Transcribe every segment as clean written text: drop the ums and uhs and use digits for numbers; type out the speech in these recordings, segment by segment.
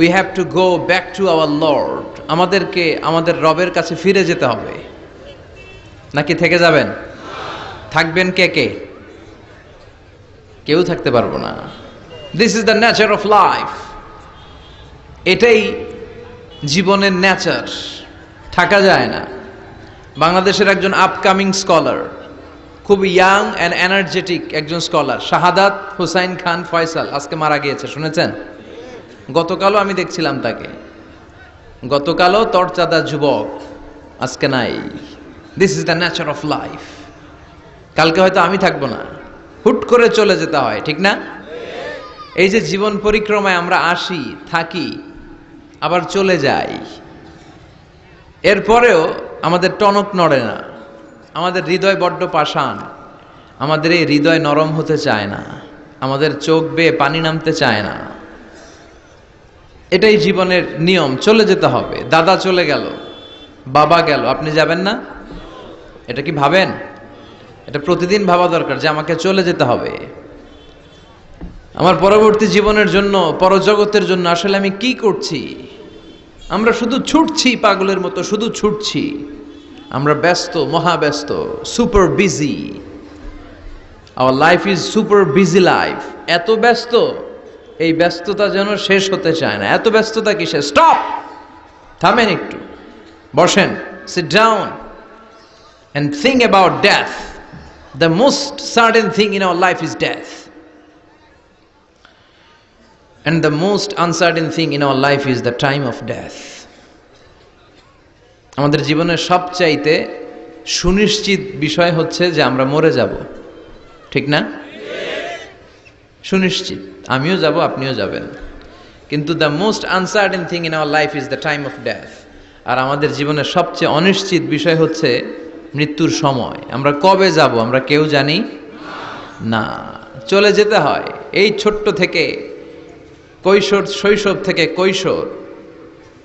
We have to go back to our Lord. আমাদেরকে আমাদের রবের কাছে ফিরে যেতে হবে। নাকি থেকে যাবেন? থাকবেন কে কে? কেউ থাকতে পারবো না। This is the nature of life. এটাই জীবনের নেচার, থাকা যায় না। বাংলাদেশের একজন আপকামিং স্কলার, খুব ইয়াং অ্যান্ড এনার্জেটিক একজন স্কলার, শাহাদাত হুসাইন খান ফয়সাল, আজকে মারা গিয়েছে, শুনেছেন? গতকালও আমি দেখছিলাম তাকে। গতকালও তরচাদা যুবক, আজকে নাই। This is the nature of life. কালকে হয়তো আমি থাকবো না, হুট করে চলে যেতে হয়, ঠিক না? এই যে জীবন পরিক্রমায় আমরা আসি, থাকি, আবার চলে যাই, এরপরেও আমাদের টনক নড়ে না। আমাদের হৃদয় বড্ড পাষাণ। আমাদের এই হৃদয় নরম হতে চায় না, আমাদের চোখ বেয়ে পানি নামতে চায় না। এটাই জীবনের নিয়ম, চলে যেতে হবে। দাদা চলে গেল, বাবা গেল, আপনি যাবেন না? এটা কি ভাবেন? এটা প্রতিদিন ভাবা দরকার যে আমাকে চলে যেতে হবে। আমার পরবর্তী জীবনের জন্য, পরজগতের জন্য আসলে আমি কি করছি? আমরা শুধু ছুটছি, পাগলের মতো শুধু ছুটছি। আমরা ব্যস্ত, মহাব্যস্ত, super busy. Our life is super busy life. এত ব্যস্ত, এই ব্যস্ততা যেন শেষ হতে চায় না। এত ব্যস্ততা কিসে? স্টপ, থামেন একটু, বসেন, sit down and think about death. The most certain thing in our life is death, and the most uncertain thing in our life is the time of death. আমাদের জীবনের সবচাইতে সুনিশ্চিত বিষয় হচ্ছে যে আমরা মরে যাব, ঠিক না? সুনিশ্চিত, আমিও যাব, আপনিও যাবেন। কিন্তু the most uncertain thing in our life is the time of death. আর আমাদের জীবনের সবচেয়ে অনিশ্চিত বিষয় হচ্ছে মৃত্যুর সময়। আমরা কবে যাব আমরা কেউ জানি না। চলে যেতে হয়। এই ছোট্ট থেকে কৈশোর, শৈশব থেকে কৈশোর,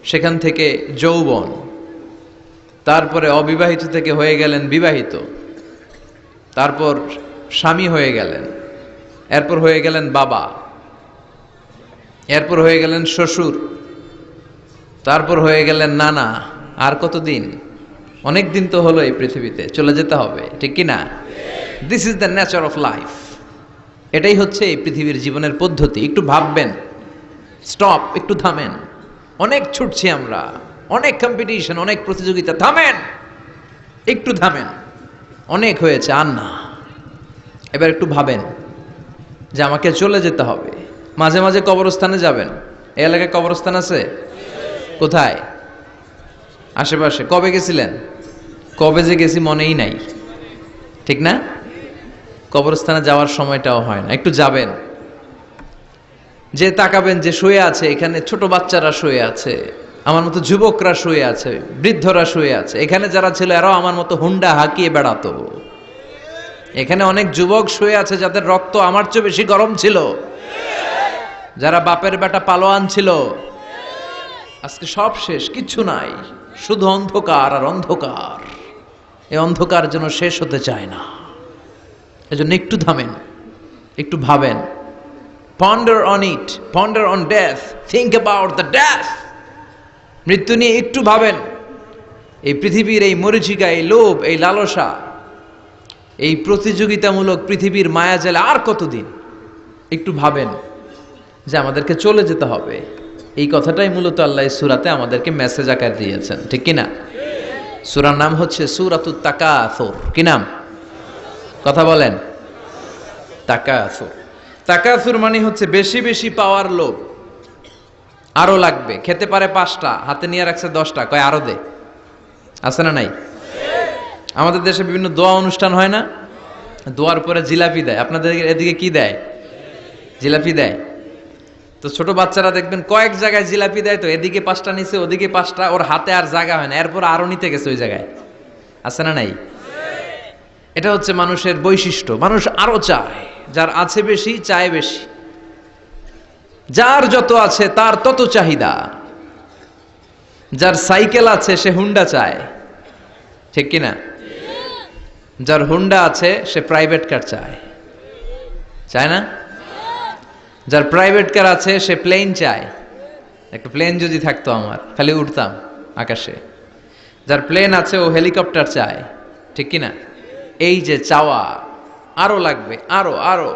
সেখান থেকে যৌবন, তারপরে অবিবাহিত থেকে হয়ে গেলেন বিবাহিত, তারপর স্বামী হয়ে গেলেন, এরপর হয়ে গেলেন বাবা, এরপর হয়ে গেলেন শ্বশুর, তারপর হয়ে গেলেন নানা। আর কতদিন? অনেক দিন তো হলো এই পৃথিবীতে, চলে যেতে হবে, ঠিক কি না? This is the nature of life. এটাই হচ্ছে এই পৃথিবীর জীবনের পদ্ধতি। একটু ভাববেন, স্টপ, একটু থামেন। অনেক ছুটছি আমরা, অনেক কম্পিটিশন, অনেক প্রতিযোগিতা। থামেন, একটু থামেন, অনেক হয়েছে, আর না। এবার একটু ভাবেন যে আমাকে চলে যেতে হবে। মাঝে মাঝে কবরস্থানে যাবেন। এই এলাকায় কবরস্থান আছে? কোথায়? আশেপাশে। কবে গেছিলেন? কবে যে গেছি মনেই নাই, ঠিক না? কবরস্থানে যাওয়ার সময়টাও হয় না। একটু যাবেন, যে তাকাবেন যে শুয়ে আছে এখানে, ছোট বাচ্চারা শুয়ে আছে, আমার মতো যুবকরা শুয়ে আছে, বৃদ্ধরা শুয়ে আছে। এখানে যারা ছিল এরাও আমার মতো হুন্ডা হাঁকিয়ে বেড়াতো। এখানে অনেক যুবক শুয়ে আছে যাদের রক্ত আমার চেয়ে বেশি গরম ছিল, যারা বাপের বেটা পালোয়ান ছিল। আজকে সব শেষ, কিচ্ছু নাই, শুধু অন্ধকার আর অন্ধকার। এই অন্ধকার যেন শেষ হতে চায় না। এজন্য একটু থামেন, একটু ভাবেন। Ponder on it, ponder on death, think about the death. মৃত্যু নিয়ে একটু ভাবেন। এই পৃথিবীর এই মরীচিকা, এই লোভ, এই লালসা, এই প্রতিযোগিতামূলক পৃথিবীর মায়াজালে আর কতদিন? একটু ভাবেন যে আমাদেরকে চলে যেতে হবে। এই কথাটাই মূলত আল্লাহ সূরাতে আমাদেরকে মেসেজ আকার দিয়েছেন, ঠিক কিনা? সূরার নাম হচ্ছে সূরাতুত তাকাসুর। কি নাম? কথা বলেন। তাকাসুর। তাকাসুর মানে হচ্ছে বেশি বেশি পাওয়ার লোভ। আরো লাগবে, খেতে পারে 5টা, হাতে নিয়ে রাখছে 10টা, কয় আরো দে। আছে না নাই? আমাদের দেশে বিভিন্ন দোয়া অনুষ্ঠান হয় না? দোয়ার পরে জিলাপি দেয়। আপনাদের এদিকে কি দেয়? জিলাপি দেয়। তো ছোট বাচ্চারা দেখবেন কয়েক জায়গায় জিলাপি দেয়, তো এদিকে 5টা নিছে, ওদিকে 5টা, ওর হাতে আর জায়গা হয় না, এরপর আরো নিতে গেছে ওই জায়গায়। আছে না নাই? এটা হচ্ছে মানুষের বৈশিষ্ট্য। মানুষ আরো চায়, যার আছে বেশি চায় বেশি। যার যত আছে তার তত চাহিদা। যার সাইকেল আছে সে হুন্ডা চায়, ঠিক কিনা? যার হুন্ডা আছে সে প্রাইভেট কার চায়, চায় না? যার প্রাইভেট কার আছে সে প্লেন চায়, একটা প্লেন যদি থাকতো আমার, খালি উঠতাম আকাশে। যার প্লেন আছে ও হেলিকপ্টার চায়, ঠিক কিনা? এই যে চাওয়া, আরো লাগবে, আরো আরো।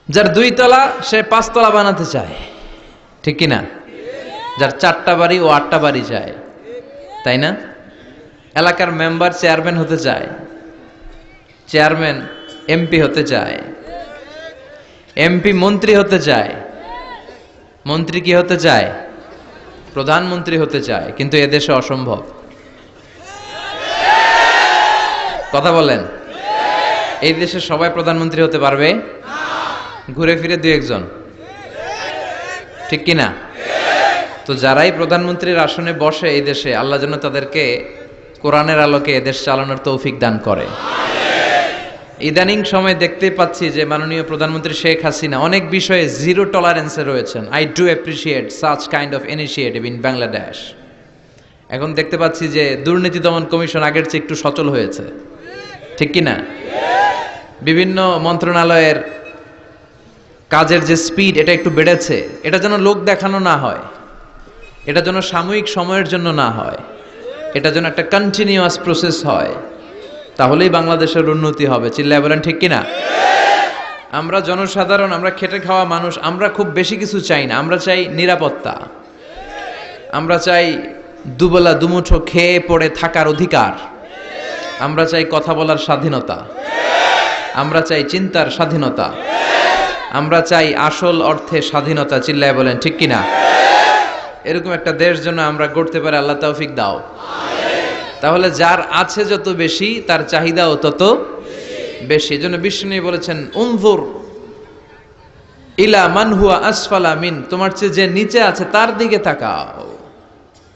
যার 2 তলা সে 5 তলা বানাতে চায়, ঠিক কিনা? যার 4টা বাড়ি ও 8টা বাড়ি চায়, তাই না? এলাকার মেম্বার চেয়ারম্যান হতে চায়, চেয়ারম্যান এমপি হতে চায়, এমপি মন্ত্রী হতে চায়, মন্ত্রী কি হতে চায়? প্রধানমন্ত্রী হতে চায়। কিন্তু এদেশে অসম্ভব। কথা বলেন, এই দেশে সবাই প্রধানমন্ত্রী হতে পারবে? ঘুরে ফিরে 2-1 জন, ঠিক কিনা? তো যারাই প্রধানমন্ত্রীর আসনে বসে এই দেশে, আল্লাহ যেন তাদেরকে কোরআনের আলোকে এদেশ চালানোর তৌফিক দান করে। ইদানিং সময় দেখতে পাচ্ছি যে মাননীয় প্রধানমন্ত্রী শেখ হাসিনা অনেক বিষয়ে জিরো টলারেন্সে রয়েছেন। I do appreciate such kind of initiative in Bangladesh. এখন দেখতে পাচ্ছি যে দুর্নীতি দমন কমিশন আগের চেয়ে একটু সচল হয়েছে, ঠিক কিনা? বিভিন্ন মন্ত্রণালয়ের কাজের যে স্পিড, এটা একটু বেড়েছে। এটা যেন লোক দেখানো না হয়, এটা যেন সাময়িক সময়ের জন্য না হয়, এটা যেন একটা কন্টিনিউয়াস প্রসেস হয়, তাহলেই বাংলাদেশের উন্নতি হবে। চিল্লায় বলেন ঠিক কিনা? আমরা জনসাধারণ, আমরা খেটে খাওয়া মানুষ, আমরা খুব বেশি কিছু চাই না। আমরা চাই নিরাপত্তা, আমরা চাই দুবেলা দুমুঠো খেয়ে পড়ে থাকার অধিকার, আমরা চাই কথা বলার স্বাধীনতা, আমরা চাই চিন্তার স্বাধীনতা, আমরা চাই আসল অর্থে স্বাধীনতা। চিল্লায় বলেন ঠিক কিনা? এরকম একটা দেশ যেন আমরা গড়তে পারি, আল্লাহ তৌফিক দাও। তাহলে যার আছে যত বেশি, তার চাহিদাও তত বেশি। এজন্য বিষ্ণু বলেছেন, উনজুর ইলা মান হুয়া আসফালা মিন, তোমার চেয়ে যে নিচে আছে তার দিকে তাকাও,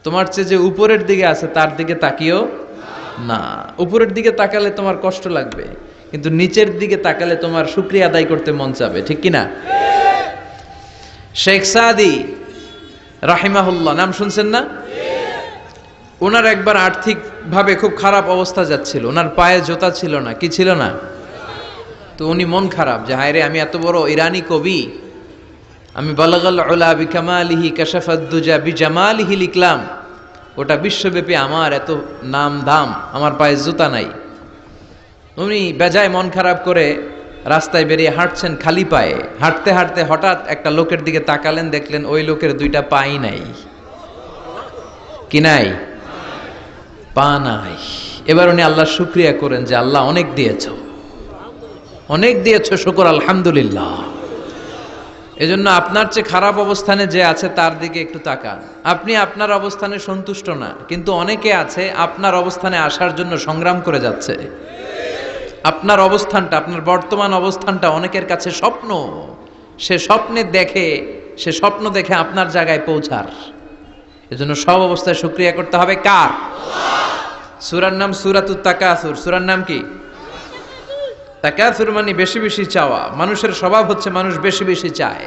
তোমার চেয়ে যে উপরের দিকে আছে তার দিকে তাকিও না। উপরের দিকে তাকালে তোমার কষ্ট লাগবে, কিন্তু নিচের দিকে তাকালে তোমার শুকরিয়া আদায় করতে মন চাবে, ঠিক কিনা? শেখ সাদি রাহিমাহুল্লাহ নাম শুনছেন না? ওনার একবার আর্থিক ভাবে খুব খারাপ অবস্থা যাচ্ছিল, ওনার পায়ে জোতা ছিল না। কি ছিল না? তো উনি মন খারাপ যে হায় রে, আমি এত বড় ইরানি কবি, আমি বালাগাল উলা বিকামালিহি কাশাফাদ দুজা বিজামালিহি লিখলাম, ওটা বিশ্বব্যাপী আমার এত নাম দাম, আমার পায়ে জুতা নাই। উনি বেজায় মন খারাপ করে রাস্তায় বেরিয়ে হাঁটছেন খালি পায়ে। হাঁটতে হাঁটতে হঠাৎ একটা লোকের দিকে তাকালেন, দেখলেন ওই লোকের 2টা পাই নাই। কি নাই? পা নাই। এবার উনি আল্লাহর শুকরিয়া করেন যে আল্লাহ অনেক দিয়েছো, অনেক দিয়েছো, শুকর আলহামদুলিল্লাহ। এজন্য আপনার চেয়ে খারাপ অবস্থানে যে আছে তার দিকে একটু তাকান। আপনি আপনার অবস্থানে সন্তুষ্ট না, কিন্তু অনেকে আছে আপনার অবস্থানে আসার জন্য সংগ্রাম করে যাচ্ছে। আপনার অবস্থানটা, আপনার বর্তমান অবস্থানটা অনেকের কাছে স্বপ্ন। সে স্বপ্ন দেখে আপনার জায়গায় পৌঁছার। এজন্য সব অবস্থায় শুকরিয়া করতে হবে। কার? সূরার নাম সূরাতুত তাকাসুর। সূরার নাম কি? তাকাসুর মানে বেশি বেশি চাওয়া। মানুষের স্বভাব হচ্ছে মানুষ বেশি বেশি চায়।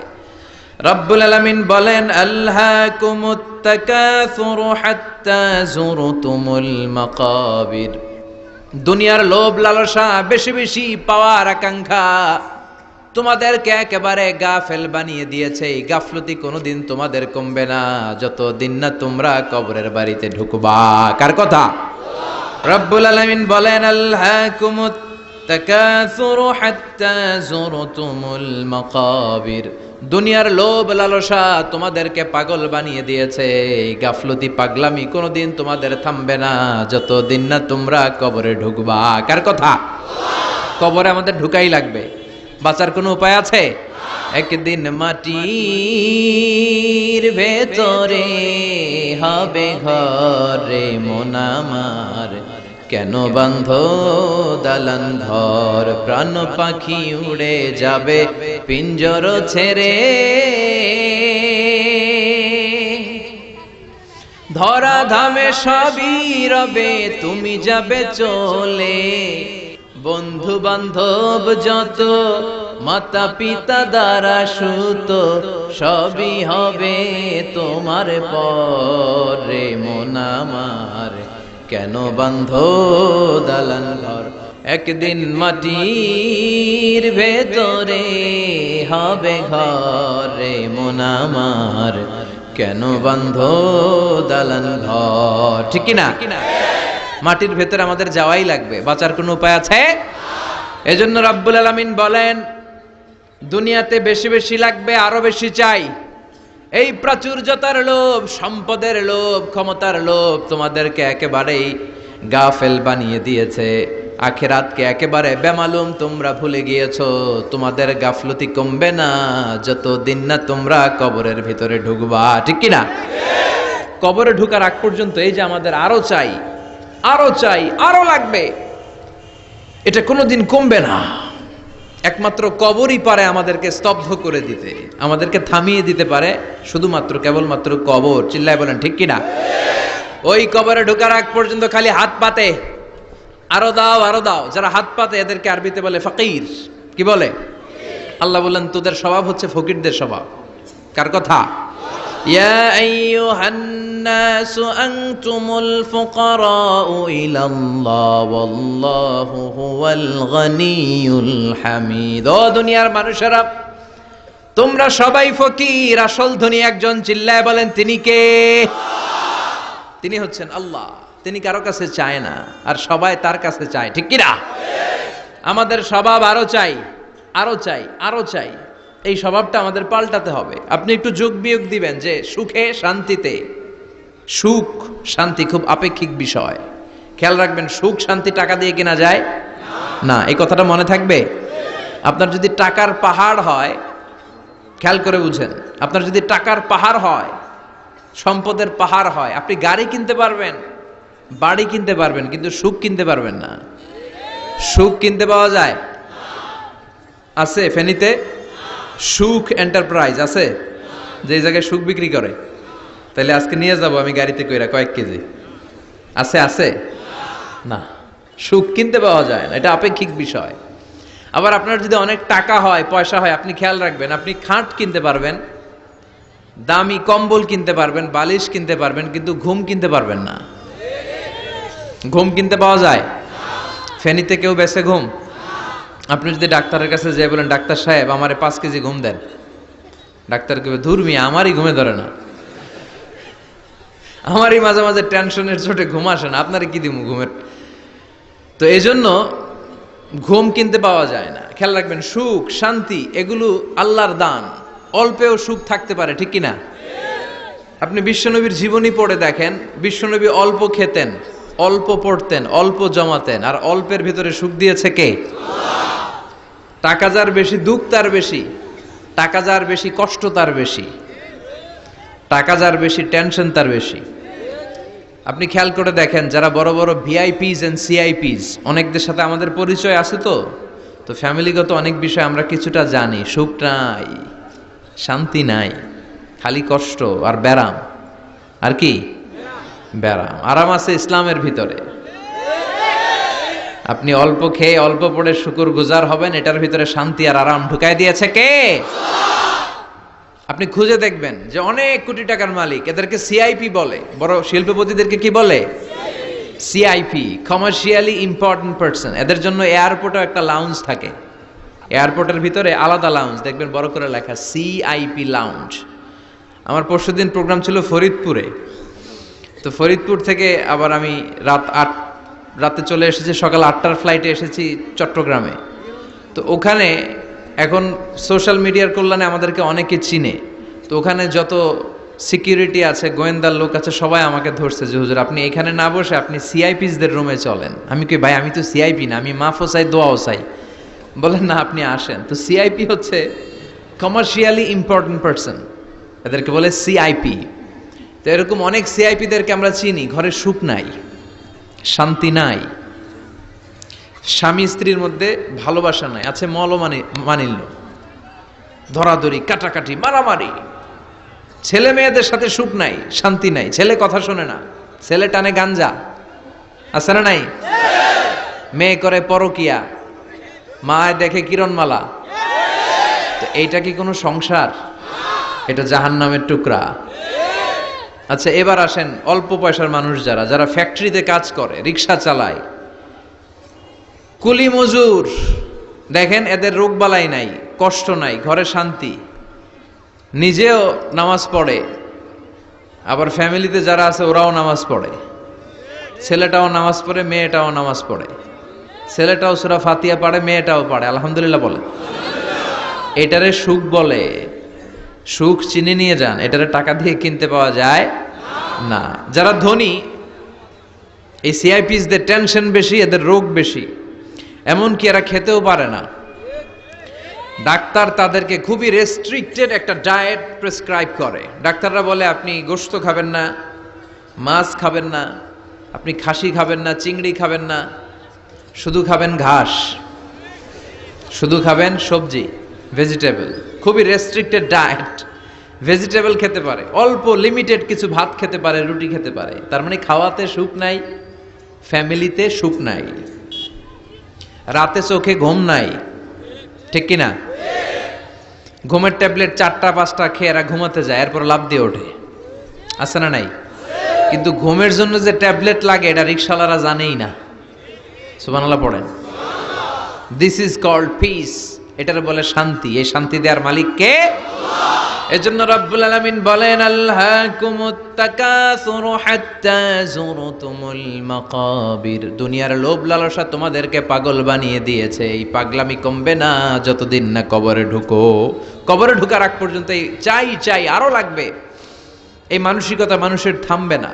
রব্বুল আলামিন বলেন, আলহাকুমুত তাকাসুরু হাত্তা যুরতুমুল মাকাবির। দুনিয়ার লোভ লালসা, বেশি বেশি পাওয়ার আকাঙ্ক্ষা তোমাদেরকে একেবারে গাফেল বানিয়ে দিয়েছে। এই গাফলতি কোনোদিন তোমাদের কমবে না যতদিন না তোমরা কবরের বাড়িতে ঢুকবা। কার কথা? রব্বুল আলামিন বলেন, আলহাকুমুত তাকাসুরু হাত্তা যুরতুমুল মাকাবির। দুনিয়ার লোভ লালসা তোমাদেরকে পাগল বানিয়ে দিয়েছে। এই গাফলতি পাগলামি কোনোদিন তোমাদের থামবে না যতদিন না তোমরা কবরে ঢুকবা। কার কথা? কবরে আমাদের ঢুকাই লাগবে, বাঁচার কোনো উপায় আছে? একদিন মাটির ভেতরে হবে ঘরে মন আমার, কেন বান্ধ দালান ঘর, প্রাণ পাখি উড়ে যাবে পিঞ্জর ছেড়ে। ধরা ধামে সবই রবে, তুমি যাবে চলে। বন্ধু বান্ধব যত, মাতা পিতা দ্বারা সুত, সবই হবে তোমার পরে মন আমার, কেন বান্ধ দালান ঘর। একদিন মাটির ভেতরে হবে ঘরে মন আমার, কেন বাঁধো দালান ঘর? ঠিক কি না? মাটির ভেতরে আমাদের যাওয়াই লাগবে, বাঁচার কোনো উপায় আছে? এজন্য রাব্বুল আলামিন বলেন, দুনিয়াতে বেশি বেশি লাগবে, আরো বেশি চাই। এই প্রাচুর্যতার লোভ, সম্পদের লোভ, ক্ষমতার লোভ তোমাদেরকে একেবারেই গাফেল বানিয়ে দিয়েছে। আখিরাতকে একেবারে বেমালুম তোমরা ভুলে গিয়েছো। তোমাদের গাফলতি কমবে না যতদিন না তোমরা কবরের ভিতরে ঢুকবা। ঠিক কি না? কবরে ঢুকার আগ পর্যন্ত এই যে আমাদের আরো চাই, আরো চাই, আরো লাগবে, এটা কোনোদিন কমবে না। একমাত্র কবরই পারে আমাদেরকে স্তব্ধ করে দিতে, আমাদেরকে থামিয়ে দিতে পারে শুধুমাত্র কেবলমাত্র কবর। চিল্লায় বলেন ঠিক কিনা? ওই কবরে ঢোকার আগ পর্যন্ত খালি হাত পাতে, আরো দাও আরো দাও। যারা হাত পাতে এদেরকে আরবিতে বলে ফকির। কি বলে? আল্লাহ বললেন তোদের স্বভাব হচ্ছে ফকিরদের স্বভাব। কার কথা? ইয়া আইয়ুহান নাসু আনতুমুল ফুকারাউ ইলাল্লাহ ওয়াল্লাহু হুয়াল গনিয়ুল হামিদ। ও দুনিয়ার মানুষেরা, তোমরা সবাই ফকির, আসল ধনী একজন। চিল্লায় বলেন তিনি কে? তিনি হচ্ছেন আল্লাহ। তিনি কারো কাছে চায় না, আর সবাই তার কাছে চায়। ঠিক কি না? আমাদের স্বভাব আরো চাই, আরো চাই, আরো চাই। এই স্বভাবটা আমাদের পাল্টাতে হবে। আপনি একটু যোগ বিয়োগ দিবেন যে সুখে শান্তিতে, সুখ শান্তি খুব আপেক্ষিক বিষয়। খেয়াল রাখবেন, সুখ শান্তি টাকা দিয়ে কেনা যায় না। এই কথাটা মনে থাকবে। আপনার যদি টাকার পাহাড় হয়, খেয়াল করে বুঝেন, আপনার যদি টাকার পাহাড় হয়, সম্পদের পাহাড় হয়, আপনি গাড়ি কিনতে পারবেন, বাড়ি কিনতে পারবেন, কিন্তু সুখ কিনতে পারবেন না। সুখ কিনতে পাওয়া যায়? আছে ফেনীতে সুখ এন্টারপ্রাইজ আছে, যে জায়গায় সুখ বিক্রি করে। তাহলে আজকে নিয়ে যাব আমি গাড়িতে কইরা কয়েক কেজি। আছে? আছে না, সুখ কিনতে পাওয়া যায় না। এটা আপেক্ষিক বিষয়। আবার আপনার যদি অনেক টাকা হয়, পয়সা হয়, আপনি খেয়াল রাখবেন, আপনি খাট কিনতে পারবেন, দামি কম্বল কিনতে পারবেন, বালিশ কিনতে পারবেন, কিন্তু ঘুম কিনতে পারবেন না। ঘুম কিনতে পাওয়া যায়? ফেনীতে কেউ বেছে ঘুম? আপনি যদি ডাক্তারের কাছে যেয়ে বলেন, ডাক্তার সাহেব আমারে 5 কেজি ঘুম দেন, ডাক্তার কবে, ধুর মিয়া আমারই ঘুমে ধরে না, আমারই মাঝে মাঝে টেনশনের চোটে ঘুম আসে না, আপনারে কি দিব ঘুমের। তো এই জন্য ঘুম কিনতে পাওয়া যায় না। খেয়াল রাখবেন, সুখ শান্তি এগুলো আল্লাহর দান। অল্পেও সুখ থাকতে পারে। ঠিক কিনা? আপনি বিশ্বনবীর জীবনী পড়ে দেখেন, বিশ্বনবী অল্প খেতেন, অল্প পড়তেন, অল্প জমাতেন, আর অল্পের ভিতরে সুখ দিয়েছে কে? টাকা যার বেশি, দুঃখ তার বেশি। টাকা যার বেশি, কষ্ট তার বেশি। টাকা যার বেশি, টেনশন তার বেশি। আপনি খেয়াল করে দেখেন, যারা বড় বড় ভিআইপিস এন্ড সিআইপিস, অনেকদের সাথে আমাদের পরিচয় আছে। তো ফ্যামিলিগত অনেক বিষয় আমরা কিছুটা জানি। সুখ নাই, শান্তি নাই, খালি কষ্ট আর ব্যারাম। আর কি? ব্যারাম। আরাম আছে ইসলামের ভিতরে। আপনি অল্প খেয়ে অল্প পড়ে শুকর গুজার হবেন, এটার ভিতরে শান্তি আর আরাম ঢুকাই দিয়েছে কে? আপনি খুঁজে দেখবেন যে অনেক কোটি টাকার মালিক, এদেরকে সিআইপি বলে। বড় শিল্পপতিদেরকে কি বলে? CIP, commercially important person. এদের জন্য এয়ারপোর্টেও একটা লাউঞ্জ থাকে। এয়ারপোর্টের ভিতরে আলাদা লাউঞ্জ, দেখবেন বড় করে লেখা সিআইপি লাউঞ্জ। আমার পরশুদিন প্রোগ্রাম ছিল ফরিদপুরে। তো ফরিদপুর থেকে আবার আমি রাতে চলে এসেছি, সকাল 8টার ফ্লাইটে এসেছি চট্টগ্রামে। তো ওখানে এখন সোশ্যাল মিডিয়ার কল্যাণে আমাদেরকে অনেকে চিনে। তো ওখানে যত সিকিউরিটি আছে, গোয়েন্দার লোক আছে, সবাই আমাকে ধরছে যে হুজুর আপনি এখানে না বসে আপনি সিআইপিসদের রুমে চলেন। আমি কই ভাই আমি তো সিআইপি না, আমি মাফও চাই দোয়াও চাই। বলেন না আপনি আসেন। তো সিআইপি হচ্ছে কমার্শিয়ালি ইম্পর্টেন্ট পারসন, এদেরকে বলে সিআইপি। তো এরকম অনেক সিআইপিদেরকে আমরা চিনি। ঘরে সুখ নাই, শান্তি নাই, স্বামী স্ত্রীর মধ্যে ভালোবাসা নাই, আছে মানিল্য, ধরাধরি, কাটাকাটি, মারামারি। ছেলে মেয়েদের সাথে সুখ নাই, শান্তি নাই, ছেলে কথা শোনে না, ছেলে টানে গাঞ্জা, আছে না নাই? মেয়ে করে পরকিয়া, মায় দেখে কিরণমালা। তো এইটা কি কোনো সংসার? এটা জাহান্নামের টুকরা। আচ্ছা এবার আসেন, অল্প পয়সার মানুষ যারা ফ্যাক্টরিতে কাজ করে, রিক্সা চালায়, কুলি মজুর, দেখেন এদের রোগবালাই নাই, কষ্ট নাই, ঘরে শান্তি, নিজেও নামাজ পড়ে, আবার ফ্যামিলিতে যারা আছে ওরাও নামাজ পড়ে, ছেলেটাও নামাজ পড়ে, মেয়েটাও নামাজ পড়ে, ছেলেটাও সূরা ফাতিহা পড়ে, মেয়েটাও পড়ে, আলহামদুলিল্লাহ বলে। এটারে সুখ বলে। সুখ চিনে নিয়ে যান, এটারে টাকা দিয়ে কিনতে পাওয়া যায় না। যারা ধনী, এই সিআইপিসদের টেনশন বেশি, এদের রোগ বেশি, এমনকি এরা খেতেও পারে না। ডাক্তার তাদেরকে খুবই রেস্ট্রিক্টেড একটা ডায়েট প্রেসক্রাইব করে। ডাক্তাররা বলে আপনি গোশত খাবেন না, মাছ খাবেন না, আপনি খাসি খাবেন না, চিংড়ি খাবেন না, শুধু খাবেন ঘাস, শুধু খাবেন সবজি, ভেজিটেবল। খুবই রেস্ট্রিক্টেড ডায়েট। ভেজিটেবল খেতে পারে, অল্প লিমিটেড কিছু ভাত খেতে পারে, রুটি খেতে পারে। তার মানে খাওয়াতে সুখ নাই, ফ্যামিলিতে সুখ নাই, রাতে চোখে ঘুম নাই, ঠিক কিনা? ঘুমের ট্যাবলেট 4টা-5টা খেয়ে এরা ঘুমাতে যায়, এরপর লাফ দিয়ে ওঠে, আছে না নাই? কিন্তু ঘুমের জন্য যে ট্যাবলেট লাগে এটা রিকশাওয়ালারা জানেই না। সুবহানাল্লাহ পড়েন। দিস ইজ কল্ড পিস, এটার বলে শান্তি। এই শান্তি দেওয়ার মালিক কে? এজন্য রব্বুল আলামিন বলেন, আল্লাহকুমুত তাকাসুরু হাত্তা যুরতুমুল মাকাবির। দুনিয়ার লোভ লালসা তোমাদেরকে পাগল বানিয়ে দিয়েছে। এই পাগলামি কমবে না যতদিন না কবরে ঢুকো। কবরে ঢোকার আগ পর্যন্ত এই চাই চাই আরো লাগবে, এই মানসিকতা মানুষের থামবে না।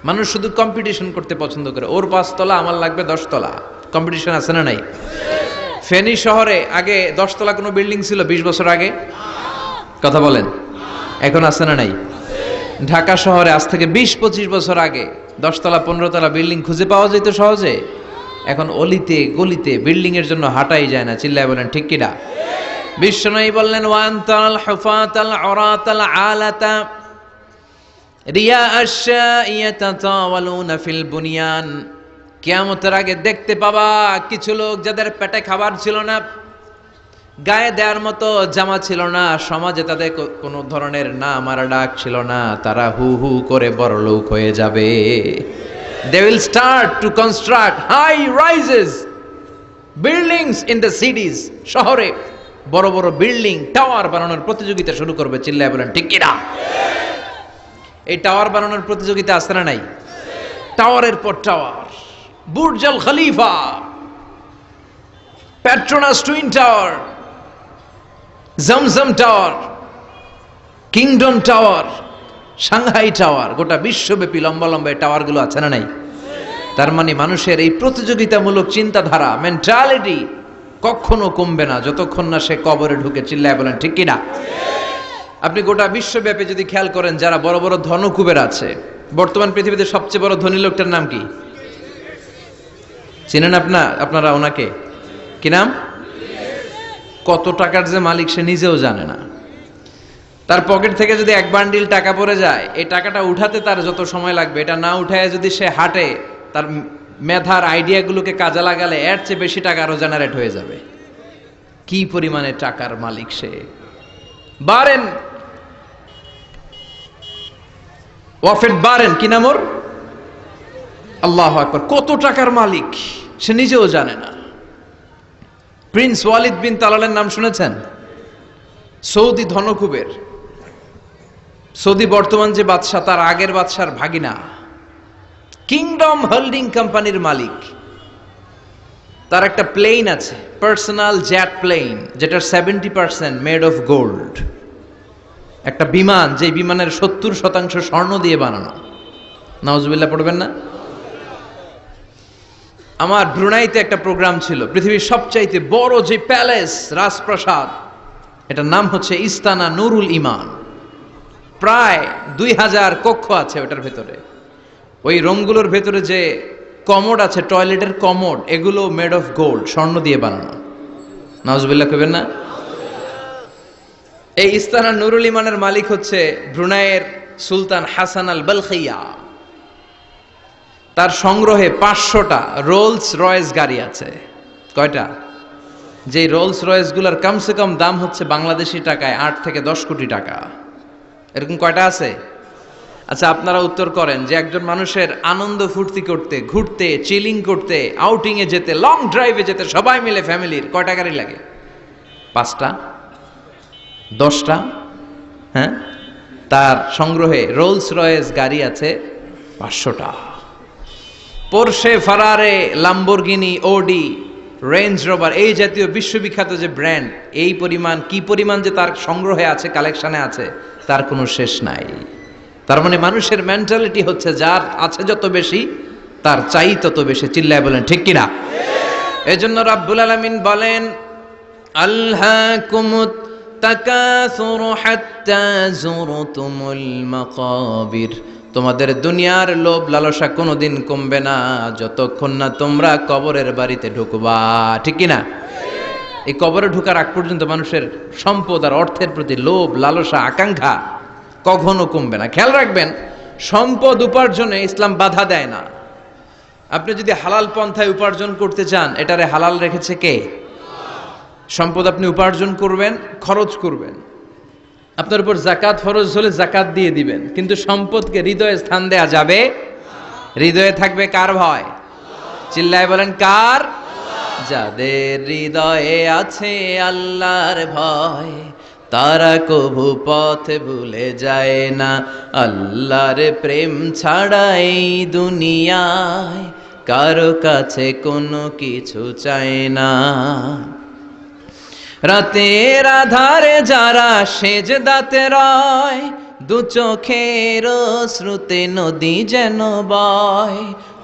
মানুষ শুধু কম্পিটিশন করতে পছন্দ করে, ওর 5 তলা আমার লাগবে 10 তলা। কম্পিটিশন আছে না নাই? ফেনী শহরে আগে 10 তলা কোনো বিল্ডিং ছিল 20 বছর আগে? কথা বলেন, এখন আছে না নাই? ঢাকা শহরে আজ থেকে 20-25 বছর আগে 10 তলা 15 তলা বিল্ডিং খুঁজে পাওয়া যেত সহজে। এখন অলিতে গলিতে বিল্ডিং এর জন্য হাঁটাই যায় না। চিল্লায় বলেন ঠিক কিনা? বিশ্বনবী বললেন, ওয়ান্তাল হুফাতাল উরাতাল আলাতা রিয়া আশ-শাইয়াতাতাওয়ালুনা ফিল বুনিয়ান। কিয়ামতের আগে দেখতে পাবা কিছু লোক যাদের পেটে খাবার ছিল না, গায়ে দেওয়ার মতো জামা ছিল না, সমাজে তাদের কোনো ধরনের নাম আর ডাক ছিল না, তারা হু হু করে বড় লোক হয়ে যাবে। They will start to construct high rises, buildings in the cities. শহরে বড় বড় বিল্ডিং, টাওয়ার বানানোর প্রতিযোগিতা শুরু করবে। চিল্লায় বলেন ঠিক কিনা? এই টাওয়ার বানানোর প্রতিযোগিতা আছে না নাই? টাওয়ারের পর tower, Burj Al Khalifa, Petronas twin tower, Zamzam tower, Kingdom tower, Shanghai tower, গোটা বিশ্বব্যাপী লম্বা লম্বা এই টাওয়ারগুলো আছে না নাই? তার মানে মানুষের এই প্রতিযোগিতামূলক চিন্তাধারা, মেন্টালিটি কখনো কমবে না যতক্ষণ না সে কবরে ঢুকে। চিল্লায় বলেন ঠিক কিনা? আপনি গোটা বিশ্বব্যাপী যদি খেয়াল করেন, যারা বড় বড় ধনকুবের আছে, বর্তমান পৃথিবীতে সবচেয়ে বড় ধনী লোকটার নাম কি চিনেন আপনারা ওনাকে? কি নাম? কত টাকার যে মালিক সে নিজেও জানে না। তার পকেট থেকে যদি 1 বান্ডিল টাকা পড়ে যায়, এই টাকাটা উঠাতে তার যত সময় লাগবে, এটা না উঠায় যদি সে হাঁটে, তার মেধার আইডিয়াগুলোকে কাজে লাগালে এর চেয়ে বেশি টাকা আরো জেনারেট হয়ে যাবে। কি পরিমাণে টাকার মালিক সে! বারেন, ওয়াফেদ বারেন, কি নাম ওর? আল্লাহু আকবার। কত টাকার মালিক সে নিজেও জানে না। প্রিন্স ওয়ালিদ বিন তালালের নাম শুনেছেন? সৌদি ধনকুবের। সৌদি বর্তমান যে বাদশাহ, তার আগের বাদশার ভাগিনা, কিংডম হোল্ডিং কোম্পানির মালিক। তার একটা প্লেন আছে, পার্সোনাল জেট প্লেন, যেটার 70% মেড অফ গোল্ড। একটা বিমান, যে বিমানের 70% স্বর্ণ দিয়ে বানানো। নাউজুবিল্লাহ পড়বেন না? আমার ব্রুনাইতে একটা প্রোগ্রাম ছিল, পৃথিবীর সবচাইতে বড় যে প্যালেস, রাজপ্রাসাদ, এটার নাম হচ্ছে ইস্তানা নুরুল ইমান। প্রায় 2000 কক্ষ আছে ওটার ভেতরে। ওই রুমগুলোর ভেতরে যে কমোড আছে, টয়লেটের কমোড, এগুলো মেড অফ গোল্ড, স্বর্ণ দিয়ে বানানো। নাউজুবিল্লাহ কইবেন না? এই ইস্তানা নুরুল ইমানের মালিক হচ্ছে ব্রুনাইয়ের সুলতান হাসান আল বলখিয়া। তার সংগ্রহে 500টা রোলস রয়েস গাড়ি আছে। কয়টা? যে রোলস রয়েস গুলার কমসে কম দাম হচ্ছে বাংলাদেশি টাকায় 8 থেকে 10 কোটি টাকা। এরকম কয়টা আছে? আচ্ছা, আপনারা উত্তর করেন যে একজন মানুষের আনন্দ ফুর্তি করতে, ঘুরতে, চিলিং করতে, আউটিং এ যেতে, লং ড্রাইভে যেতে সবাই মিলে ফ্যামিলির কয়টা গাড়ি লাগে? 5টা, 10টা? হ্যাঁ, তার সংগ্রহে রোলস রয়েস গাড়ি আছে 500টা। পোরশে, ফারারে, লাম্বরগিনি, ওডি, রেঞ্জ রোভার, এই জাতীয় বিশ্ববিখ্যাত যে ব্র্যান্ড, এই পরিমাণ কি পরিমাণ যে তার সংগ্রহে আছে, কালেকশনে আছে, তার কোনো শেষ নাই। তার মানে মানুষের মেন্টালিটি হচ্ছে যার আছে যত বেশি তার চাই তত বেশি। চিল্লায় বলেন ঠিক কিনা? এজন্য রাব্বুল আলামিন বলেন, আল্হাকুমুত তাকাসুরু হাত্তা যুরতুমুল মাকাবির, তোমাদের দুনিয়ার লোভ লালসা কোনোদিন কমবে না যতক্ষণ না তোমরা কবরের বাড়িতে ঢুকবা। ঠিক কিনা? এই কবরে ঢুকার আগ পর্যন্ত মানুষের সম্পদ আর অর্থের প্রতি লোভ লালসা আকাঙ্ক্ষা কখনো কমবে না। খেয়াল রাখবেন, সম্পদ উপার্জনে ইসলাম বাধা দেয় না। আপনি যদি হালাল পন্থায় উপার্জন করতে চান, এটারে হালাল রেখেছে কে? সম্পদ আপনি উপার্জন করবেন, খরচ করবেন, আপনার উপর জাকাত ফরজ হলে জাকাত দিয়ে দিবেন, কিন্তু সম্পদকে হৃদয়ে স্থান দেয়া যাবে। হৃদয়ে থাকবে কার ভয়? চিল্লায় বলেন কার? যাদের হৃদয়ে আছে আল্লাহর ভয়, তারা কভু পথ ভুলে যায় না। আল্লাহর প্রেম ছাড়া এই দুনিয়ায় কারো কাছে কোনো কিছু চায় না। রাতের আধারে যারা সেজদাতে রয়, দু চোখের শ্রুতে নদী যেন বয়।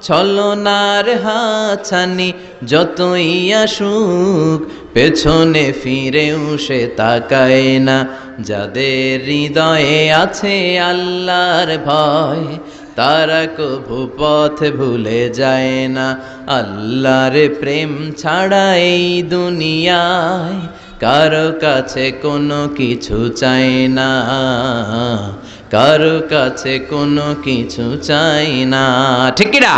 ছলনার হাতছানি যতই আসুক, পেছনে ফিরেও সে তাকায় না। যাদের হৃদয়ে আছে আল্লাহর ভয়, তারা কভু পথ ভুলে যায় না। আল্লাহর প্রেম ছাড়া এই দুনিয়ায় কারো কাছে কোনো কিছু চাই না, কারো কাছে কোনো কিছু চাই না। ঠিক কিনা?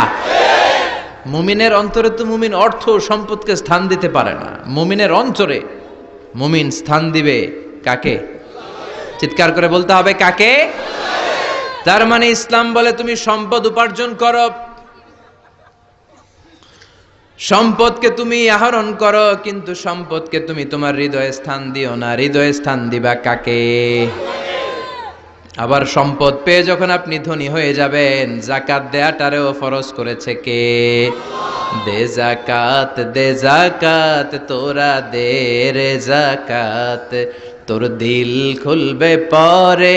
মুমিনের অন্তরে তো মুমিন অর্থ সম্পদকে স্থান দিতে পারে না। মুমিনের অন্তরে মুমিন স্থান দিবে কাকে? চিৎকার করে বলতে হবে কাকে? তার মানে ইসলাম বলে তুমি সম্পদ উপার্জন করো, সম্পদকে তুমি আহরণ করো, কিন্তু সম্পদকে তুমি তোমার হৃদয়ে স্থান দিও না। হৃদয়ে স্থান দিবা কাকে? আবার সম্পদ পেয়ে যখন আপনি ধনী হয়ে যাবেন, জাকাত দেয়াটারেও ফরজ করেছে কে? দে জাকাত, দে জাকাত, তোরা দে রে জাকাত, তোর দিল খুলবে পরে,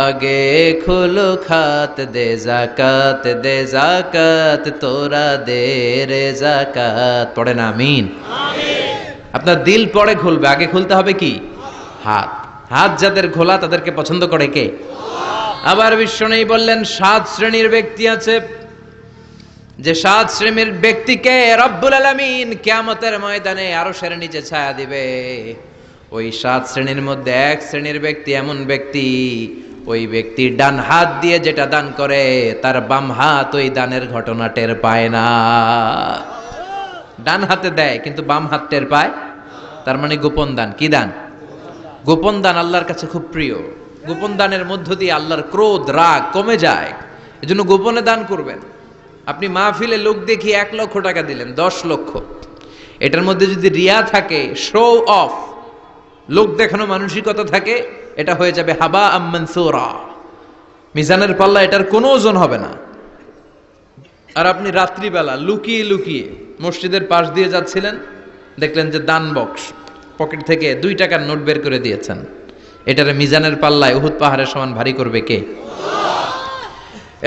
আগে খুলো খাত। দে জাকাত, দে জাকাত, তোরা দে রে জাকাত। পড়ে না আমিন? আপনার দিল পরে খুলবে, আগে খুলতে হবে কি? হাত। হাত যাদের খোলা তাদেরকে পছন্দ করে কে? আবার বিশ্বনবী বললেন 7 শ্রেণীর ব্যক্তি আছে, যে 7 শ্রেণীর ব্যক্তিকে রব্বুল আলামিন কিয়ামতের ময়দানে আরশের নিচে ছায়া দিবে। ওই 7 শ্রেণীর মধ্যে 1 শ্রেণীর ব্যক্তি এমন ব্যক্তি, ওই ব্যক্তি ডান হাত দিয়ে যেটা দান করে, তার বাম হাত ওই দানের ঘটনা টের পায় না। ডান হাতে দেয় কিন্তু বাম হাত টের পায়, তার মানে গোপন দান। কি দান? গোপন দান আল্লাহর কাছে খুব প্রিয়। গোপন দানের মধ্য দিয়ে আল্লাহর ক্রোধ রাগ কমে যায়। এজন্য গোপনে দান করবেন। আপনি মাহফিলে লোক দেখিয়ে 1 লক্ষ টাকা দিলেন, 10 লক্ষ, এটার মধ্যে যদি রিয়া থাকে, শো অফ, লোক দেখানো মানসিকতা থাকে, এটা হয়ে যাবে হাবা আম্মানসুরা, মিজানের পাল্লা এটার কোনো ওজন হবে না। আর আপনি রাত্রিবেলা লুকিয়ে লুকিয়ে মসজিদের পাশ দিয়ে যাচ্ছিলেন, দেখলেন যে দান বক্স, পকেট থেকে 2 টাকার নোট বের করে দিয়েছেন, এটারে মিজানের পাল্লায় উহুদ পাহাড়ের সমান ভারী করবে কে?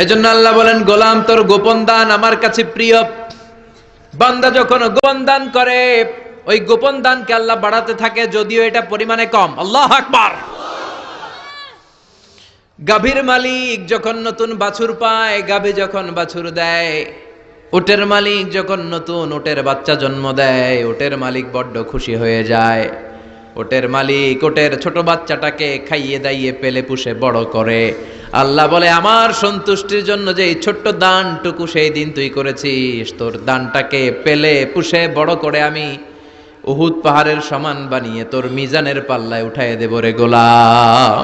এজন্য আল্লাহ বলেন, গোলাম তোর গোপন দান আমার কাছে প্রিয়। বান্দা যখন গোপন দান করে, ওই গোপন দানকে আল্লাহ বাড়াতে থাকে, যদিও এটা পরিমাণে কম। আল্লাহু আকবার। গাভীর মালিক যখন নতুন বাছুর পায়, গাভী যখন বাছুর দেয়, উটের মালিক যখন নতুন উটের বাচ্চা জন্ম দেয়, উটের মালিক বড্ড খুশি হয়ে যায়। উটের মালিক উটের ছোট বাচ্চাটাকে খাইয়ে দাইয়ে পেলে পুষে বড় করে। আল্লাহ বলে, আমার সন্তুষ্টির জন্য যে এই ছোট্ট দানটুকু সেই দিন তুই করেছিস, তোর দানটাকে পেলে পুষে বড় করে আমি উহুদ পাহাড়ের সমান বানিয়ে তোর মিজানের পাল্লায় উঠাইয়ে দেব রে গোলাম।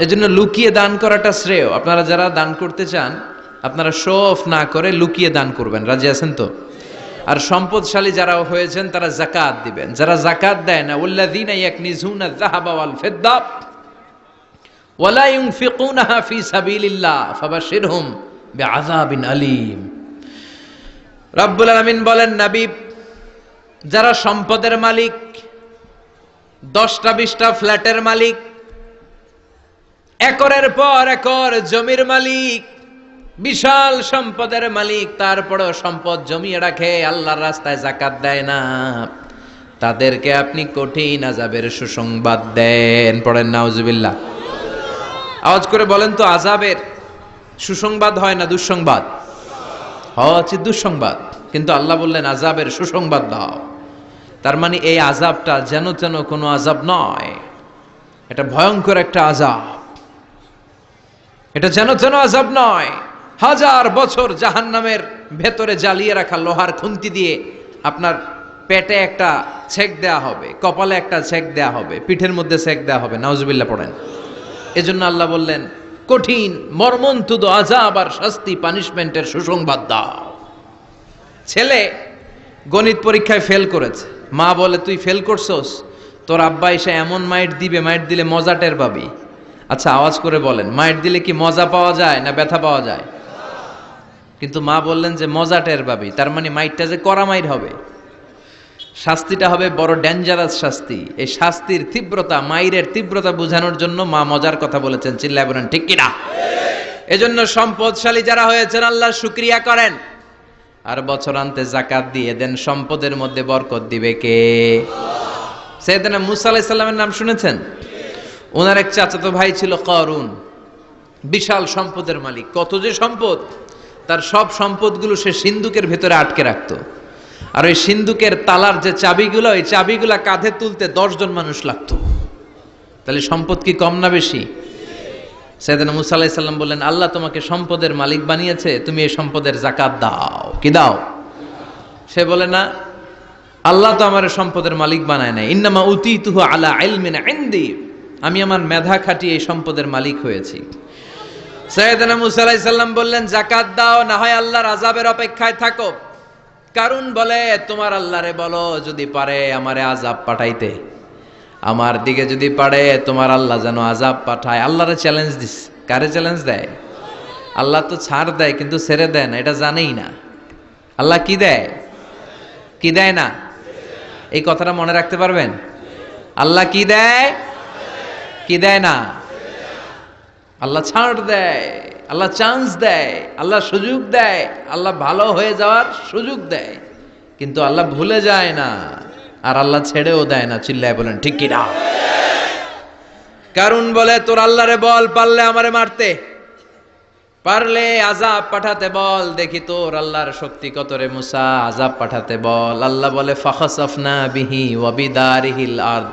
এজন্য লুকিয়ে দান করাটা শ্রেয়। আপনারা যারা দান করতে চান, আপনারা শো অফ না করে লুকিয়ে দান করবেন। রাজি আছেন তো? আর সম্পদশালী যারা হয়েছেন তারা যাকাত দিবেন। যারা যাকাত দেয় না, ওয়াল্লাযীনা ইয়াকনিজুনা আয-যাহাবা ওয়াল ফিদ্দা ওয়ালা ইউনফিকুনাহা ফি সাবিলিল্লাহ ফাবাশশিরহুম বিআযাবিন আলীম। রব্বুল আলামিন বলেন, নবী, যারা সম্পদের মালিক, 10টা 20টা ফ্ল্যাটের মালিক, একরের পর একর জমির মালিক, বিশাল সম্পদের মালিক, তারপরেও সম্পদ জমিয়ে রাখে, আল্লাহর রাস্তায় যাকাত দেয় না, তাদেরকে আপনি কঠিন আযাবের সুসংবাদ দেন। পড়েন নাউজুবিল্লাহ। আওয়াজ করে বলেন তো, আযাবের সুসংবাদ হয় না দুঃসংবাদ? হচ্ছে দুঃসংবাদ, কিন্তু আল্লাহ বললেন আযাবের সুসংবাদ দাও। তার মানে এই আযাবটা যেন তেন কোনো আযাব নয়, এটা ভয়ঙ্কর একটা আযাব। এটা যেন তেন আযাব নয়। 1000 বছর জাহান্নামের ভেতরে জ্বালিয়ে রাখা লোহার খুন্তি দিয়ে আপনার পেটে একটা ছেক দেয়া হবে, কপালে একটা ছেক দেয়া হবে, পিঠের মধ্যে ছেক দেয়া হবে। নাউজুবিল্লাহ পড়েন। এজন্য আল্লাহ বললেন কঠিন মর্মন্তুদ আযাব আর শাস্তি, পানিশমেন্টের সুসংবাদ দাও। ছেলে গণিত পরীক্ষায় ফেল করেছে, মা বলে তুই ফেল করছস, তোর আব্বা এসে এমন মাইট দিবে, মাইট দিলে মজা টের পাবি। আচ্ছা আওয়াজ করে বলেন, মাইট দিলে কি মজা পাওয়া যায় না ব্যথা পাওয়া যায়? কিন্তু মা বললেন যে মজা টের পাবি, তার মানে মাইটটা যে কড়া মাইট হবে, শাস্তিটা হবে বড় ডেঞ্জারাস শাস্তি। এই শাস্তির তীব্রতা, মাইরের তীব্রতা বোঝানোর জন্য মা মজার কথা বলেছেন। চিল্লায় বলেন ঠিক কিনা? এজন্য সম্পদশালী যারা হয়েছেন আল্লাহর শুকরিয়া করেন, আর বছরান্তে যাকাত দিয়ে দেন। সম্পদের মধ্যে বরকত দিবে কে? সাইয়েদনা মুসা আলাইহিস সালামের নাম শুনেছেন? ওনার এক চাচাতো ভাই ছিল কারুন, বিশাল সম্পদের মালিক। কত যে সম্পদ! তার সব সম্পদগুলো সে সিন্ধুকের ভেতরে আটকে রাখতো। আর ওই সিন্ধুকের তালার যে চাবিগুলো, ওই চাবিগুলা কাঁধে তুলতে 10 জন মানুষ লাগতো। তাহলে সম্পদ কি কম না বেশি? সাইয়েদনা মুসা আলাইহিস সালাম বললেন, আল্লাহ তোমাকে সম্পদের মালিক বানিয়েছে, তুমি এই সম্পদের যাকাত দাও। কি দাও? সে বলে না, আল্লাহ তো আমার সম্পদের মালিক বানায় নাই, ইন্নামা উতীতুহু আলা ইলমিন ইনদি, আমি আমার মেধা খাটিয়ে এই সম্পদের মালিক হয়েছি। সাইয়েদনা মুসা আলাইহিস সালাম বললেন, যাকাত দাও, না হয় আল্লাহর আযাবের অপেক্ষায় থাকো। কারণ বলে, তোমার আল্লাহরে বলো যদি পারে আমারে আযাব পাঠাইতে, আমার দিকে যদি পারে তোমার আল্লাহ যেন আযাব পাঠায়। আল্লাহরে চ্যালেঞ্জ দিস। কারে চ্যালেঞ্জ দেয়? আল্লাহ তো ছাড় দেয় কিন্তু ছেড়ে দেয় না, এটা জানেই না। আল্লাহ কি দেয়? কি দেয় না? এই কথাটা মনে রাখতে পারবেন? আল্লাহ কি দেয়? কি দেয় না? আল্লাহ ছাড় দেয়, আল্লাহ চান্স দেয়, আল্লাহ সুযোগ দেয়, আল্লাহ ভালো হয়ে যাওয়ার সুযোগ দেয়, কিন্তু আল্লাহ ভুলে যায় না, আর আল্লাহ ছেড়েও দেয় না। চিল্লায় বলেন ঠিক কি না? কারণ বলে, তোর আল্লাহরে বল, পারলে আমারে মারতে, পারলে আযাব পাঠাতে বল, দেখি তোর আল্লাহর শক্তি কত রে মুসা, আযাব পাঠাতে বল। আল্লাহ বলে, ফাখাসাফনা বিহি ওয়া বিদারিহিল আরদ।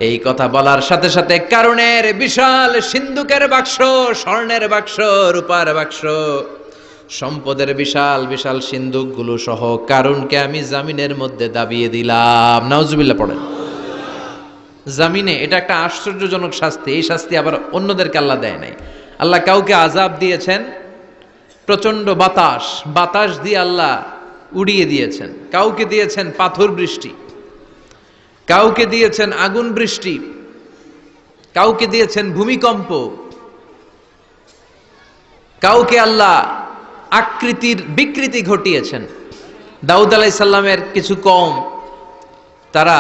এই কথা বলার সাথে সাথে কারুনের বিশাল সিন্ধুকের বাক্স, স্বর্ণের বাক্স, রূপার বাক্স, সম্পদের বিশাল বিশাল সিন্ধুকগুলো সহ কারুনকে আমি জামিনের মধ্যে দাবিয়ে দিলাম। নাউজুবিল্লাহ পড়েন। জামিনে, এটা একটা আশ্চর্যজনক শাস্তি। এই শাস্তি আবার অন্যদেরকে আল্লাহ দেয় নাই। আল্লাহ কাউকে আযাব দিয়েছেন প্রচন্ড বাতাস, বাতাস দিয়ে আল্লাহ উড়িয়ে দিয়েছেন। কাউকে দিয়েছেন পাথর বৃষ্টি, কাউকে দিয়েছেন আগুন বৃষ্টি, কাউকে দিয়েছেন ভূমিকম্প, কাউকে আল্লাহ আকৃতির বিকৃতি ঘটিয়েছেন। দাউদ আলাইহিস সালামের কিছু কওম, তারা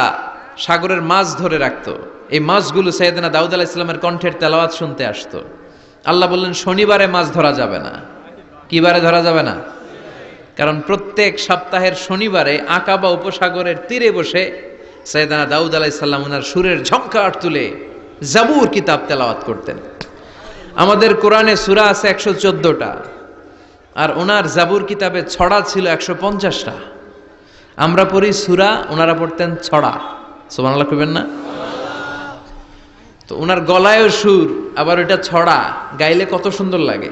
সাগরের মাছ ধরে রাখতো। এই মাছগুলো সাইয়েদনা দাউদ আলাইহিস সালামের কণ্ঠের তেলাওয়াত শুনতে আসতো। আল্লাহ বললেন, শনিবারে মাছ ধরা যাবে না। কি বারে ধরা যাবে না? কারণ প্রত্যেক সপ্তাহের শনিবারে আকাবা উপসাগরের তীরে বসে সাইয়েদনা দাউদ আলাইহিস সালাম ওনার সুরের ঝংকার তুলে জাবুর কিতাব তেলাওয়াত করতেন। আমাদের কোরআনে সূরা আছে 114টা, আর ওনার জাবুর কিতাবে ছড়া ছিল 150টা। আমরা পড়ি সূরা, ওনারা পড়তেন ছড়া। সুবহানাল্লাহ কইবেন না? তো ওনার গলায়ও সুর, আবার ওটা ছড়া, গাইলে কত সুন্দর লাগে।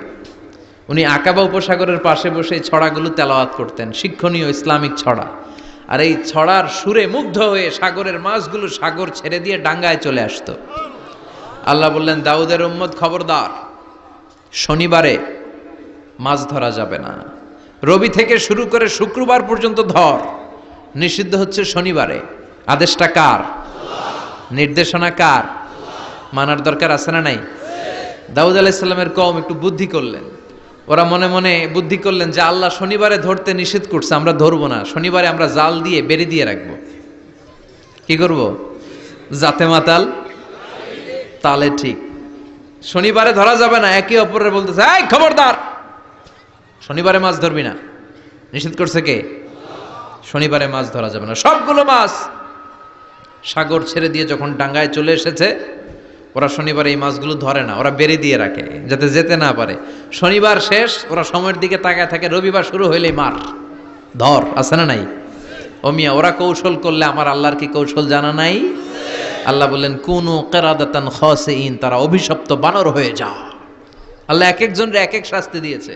উনি আকাবা উপসাগরের পাশে বসে ছড়াগুলো তেলাওয়াত করতেন, শিক্ষণীয় ইসলামিক ছড়া। আর এই ছড়ার সুরে মুগ্ধ হয়ে সাগরের মাছগুলো সাগর ছেড়ে দিয়ে ডাঙ্গায় চলে আসতো। আল্লাহ বললেন, দাউদের উম্মত খবরদার, শনিবারে মাছ ধরা যাবে না। রবি থেকে শুরু করে শুক্রবার পর্যন্ত ধর, নিষিদ্ধ হচ্ছে শনিবারে। আদেশটা কার? নির্দেশনা কার? মানার দরকার আছে না নাই? দাউদ আলাইহিস সালামের কওম একটু বুদ্ধি করলেন। ওরা মনে মনে বুদ্ধি করলেন যে আল্লাহ শনিবারে ধরতে নিষেধ করছে, আমরা ধরবো না, শনিবারে আমরা জাল দিয়ে বেড়ে দিয়ে রাখবো। কি করব? জাতে মাতাল তালে ঠিক। শনিবারে ধরা যাবে না, একে অপরের বলতেছে, এই খবরদার, শনিবারে মাছ ধরবি না। নিষেধ করছে কে? শনিবারে মাছ ধরা যাবে না। সবগুলো মাছ সাগর ছেড়ে দিয়ে যখন ডাঙ্গায় চলে এসেছে, ওরা শনিবার এই মাছগুলো ধরে না, ওরা বেড়ে দিয়ে রাখে যাতে যেতে না পারে। শনিবার শেষ, ওরা সময়ের দিকে তাকায় থাকে, রবিবার শুরু হইলেই মার ধর। আছে না নাই? ও মিয়া, ওরা কৌশল করলে আমার আল্লাহর কি কৌশল জানা নাই? আল্লাহ বললেন, কুনু কিরাদাতান খাসিইন, তারা অভিশপ্ত বানর হয়ে যাও। আল্লাহ এক একজনের এক এক শাস্তি দিয়েছে,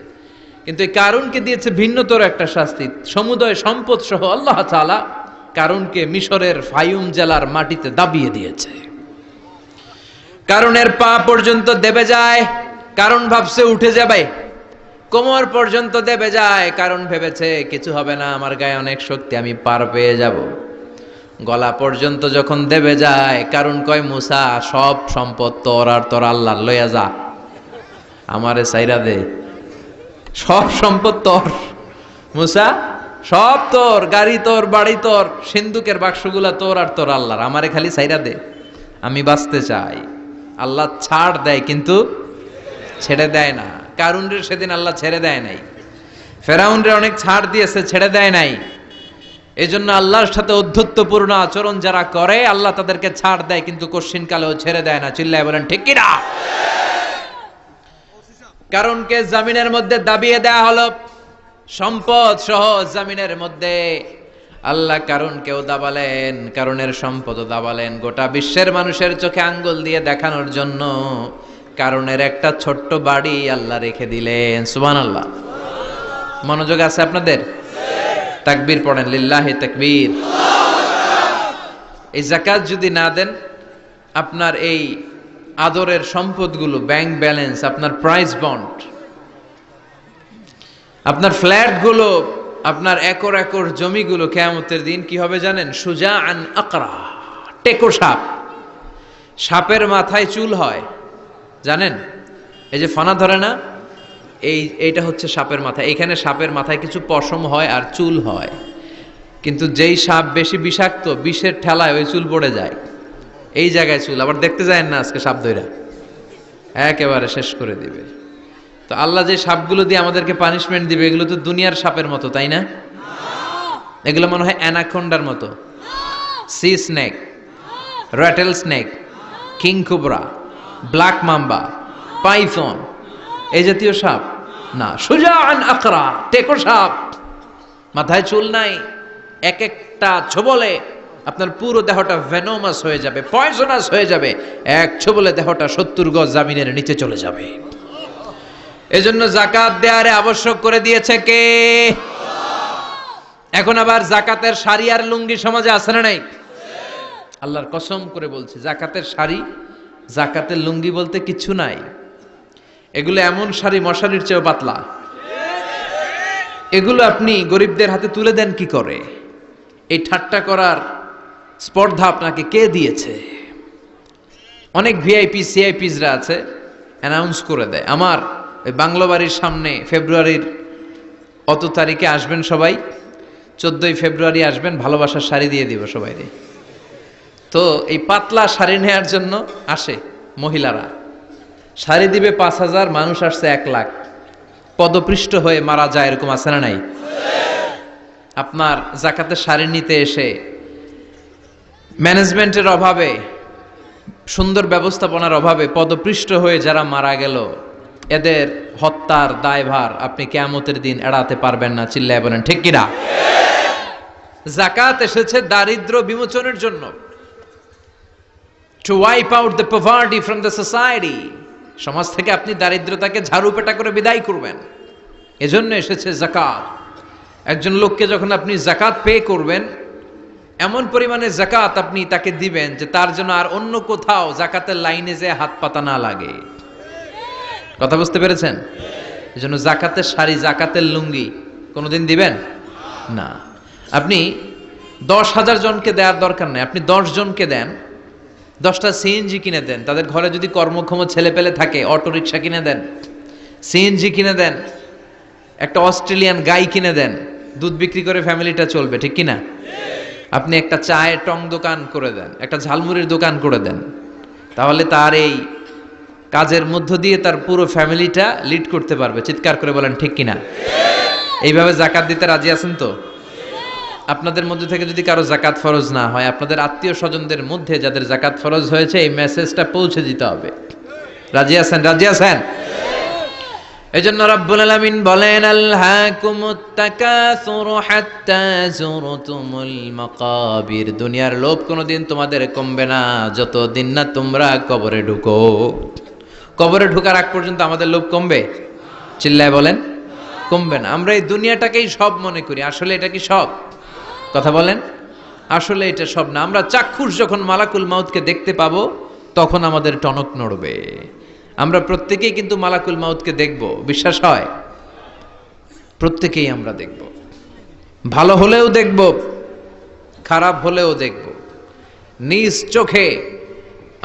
কিন্তু এই কারুনকে দিয়েছে ভিন্নতর একটা শাস্তি। সমুদয় সম্পদ সহ আল্লাহ তাআলা কারুনকে মিশরের ফায়ুম জেলার মাটিতে দাবিয়ে দিয়েছে। কারুনের পা পর্যন্ত দেবে যায়, কারণ ভাবছে উঠে যাবে। কোমর পর্যন্ত দেবে যায়, কারণ ভেবেছে কিছু হবে না, আমার গায়ে অনেক শক্তি, আমি পার পেয়ে যাব। গলা পর্যন্ত যখন দেবে যায়, কারণ কয়, মুসা, সব সম্পদ তোর আর তোর আল্লাহ লইয়া যা, আমারে সাইরা দে। সব সম্পদ তোর মুসা, সব তোর, গাড়ি তোর, বাড়ি তোর, সিন্ধুকের বাক্সগুলা তোর আর তোর আল্লাহর, আমারে খালি সাইরা দে, আমি বাঁচতে চাই। আল্লাহ ছাড় দেয় কিন্তু ছেড়ে দেয় না। কারুনরে সেদিন আল্লাহ ছেড়ে দেয় নাই, ফেরাউনরে অনেক ছাড় দিয়েছে, ছেড়ে দেয় নাই। এজন্য আল্লাহর সাথে অধ্যত্বপূর্ণ আচরণ যারা করে, আল্লাহ তাদেরকে ছাড় দেয় কিন্তু কশ্চিন কালেও ছেড়ে দেয় না। চিল্লায় বলেন ঠিক কিনা? কারণকে জামিনের মধ্যে দাবিয়ে দেয়া হলো, সম্পদ সহ জামিনের মধ্যে। আল্লাহ কারণকেও দাবালেন, কারণের সম্পদও দাবালেন, গোটা বিশ্বের মানুষের চোখে আঙ্গুল দিয়ে দেখানোর জন্য কারণের একটা ছোট্ট বাড়ি আল্লাহ রেখে দিলেন। সুবহানাল্লাহ। মনোযোগ আছে আপনাদের? তাকবীর পড়েন, লিল্লাহি তাকবীর। এই যাকাত যদি না দেন, আপনার এই আদরের সম্পদগুলো, ব্যাংক ব্যালেন্স, আপনার প্রাইস বন্ড, আপনার ফ্ল্যাটগুলো, আপনার একর একর জমিগুলো কিয়ামতের দিন কি হবে জানেন? সুজাআন আকরা, টেকো সাপ। সাপের মাথায় চুল হয়, জানেন? এই যে ফানা ধরে না, এইটা হচ্ছে সাপের মাথা। এখানে সাপের মাথায় কিছু পশম হয় আর চুল হয়, কিন্তু যেই সাপ বেশি বিষাক্ত, বিষের ঠেলায় ওই চুল পড়ে যায়। এই জায়গায় চুল, আবার দেখতে যায় না আজকে সাপ ধইরা একেবারে শেষ করে দিবে। তো আল্লাহ যে সাপগুলো দিয়ে আমাদেরকে পানিশমেন্ট দিবে, এগুলো তো দুনিয়ার সাপের মতো, তাই না? এগুলো মনে হয় অ্যানাকোন্ডার মতো, C snake, rattle snake, king cobra, black mamba, Python, এই জাতীয় সাপ না। সুজাআন আকরা, টেকো সাপ, মাথায় চুল নাই, এক একটা ছোবলে আপনার পুরো দেহটা ভেনোমাস হয়ে যাবে, পয়জনাস হয়ে যাবে। এক ছোবলে দেহটা 70 গজ জামিনের নিচে চলে যাবে। এজন্য যাকাত দেয়ারে আবশ্যক করে দিয়েছে কে? এখন আবার যাকাতের শাড়ি আর লুঙ্গি সমাজে আছে না নাই? আল্লাহর কসম করে বলছি, যাকাতের শাড়ি, যাকাতের লুঙ্গি বলতে কিছু নাই। এগুলো এমন শাড়ি, মশারির চেয়েও পাতলা। এগুলো আপনি গরিবদের হাতে তুলে দেন কি করে? এই ঠাট্টা করার স্পর্ধা আপনাকে কে দিয়েছে? অনেক ভিআইপি সিআইপিসরা আছে, অ্যানাউন্স করে দেয়, আমার ওই বাংলো বাড়ির সামনে ফেব্রুয়ারির অত তারিখে আসবেন সবাই, 14ই ফেব্রুয়ারি আসবেন, ভালোবাসার শাড়ি দিয়ে দিব সবাই। তো এই পাতলা শাড়ি নেওয়ার জন্য আসে মহিলারা, শাড়ি দিবে 5000, মানুষ আসছে 1 লাখ, পদপৃষ্ঠ হয়ে মারা যায়, এরকম আছে না নাই? আপনার যাকাতের শাড়ি নিতে এসে ম্যানেজমেন্টের অভাবে, সুন্দর ব্যবস্থাপনার অভাবে পদপৃষ্ঠ হয়ে যারা মারা গেল, এদের হত্যার দায়ভার আপনি কিয়ামতের দিন এড়াতে পারবেন না। চিল্লায় বলেন ঠিক কিনা? যাকাত এসেছে দারিদ্র বিমোচনের জন্য, to wipe out the poverty from the society। সমাজ থেকে আপনি দারিদ্রতাকে ঝাড়ু পেটা করে বিদায় করবেন, এজন্য এসেছে যাকাত। একজন লোককে যখন আপনি যাকাত পে করবেন, এমন পরিমাণে যাকাত আপনি তাকে দিবেন যে তার জন্য আর অন্য কোথাও যাকাতের লাইনে যে হাত পাতা না লাগে। কথা বুঝতে পেরেছেন? এজন্য যাকাতের শাড়ি, যাকাতের লুঙ্গি কোনোদিন দিবেন না। আপনি 10,000 জনকে দেওয়ার দরকার নেই, আপনি 10 জনকে দেন, 10টা সিএনজি কিনে দেন। তাদের ঘরে যদি কর্মক্ষম ছেলে পেলে থাকে, অটো রিক্সা কিনে দেন, সিএনজি কিনে দেন, একটা অস্ট্রেলিয়ান গাই কিনে দেন, দুধ বিক্রি করে ফ্যামিলিটা চলবে, ঠিক কিনা? আপনি একটা চায়ের টং দোকান করে দেন, একটা ঝালমুড়ির দোকান করে দেন, তাহলে তার এই কাজের মধ্য দিয়ে তার পুরো ফ্যামিলিটা লিড করতে পারবে। চিৎকার করে বলেন ঠিক কিনা? এইভাবে যাকাত দিতে রাজি আছেন তো? আপনাদের মধ্যে থেকে যদি কারো যাকাত ফরজ না হয়, আপনাদের আত্মীয় স্বজনদের মধ্যে যাদের যাকাত ফরজ হয়েছে, এই মেসেজটা পৌঁছে দিতে হবে। রাজি আছেন? রাজি আছেন? এজন্য রব্বুল আলামিন বলেন, আলহাকুমুত তাকাসুরু হাত্তা যুরতুমুল মাকাবির। দুনিয়ার লোভ কোনোদিন তোমাদের কমবে না যতদিন না তোমরা কবরে ঢুকো। কবরে ঢোকার আগ পর্যন্ত আমাদের লোভ কমবে? চিল্লায় বলেন, কমবে না। আমরা এই দুনিয়াটাকেই সব মনে করি, আসলে এটা কি সব? কথা বলেন, আসলে এটা সব না। আমরা চাক্ষুষ যখন মালাকুল মাউতকে দেখতে পাবো তখন আমাদের টনক নড়বে। আমরা প্রত্যেকেই কিন্তু মালাকুল মাউতকে দেখব, বিশ্বাস হয়? প্রত্যেকেই আমরা দেখব, ভালো হলেও দেখব, খারাপ হলেও দেখব। নিজ চোখে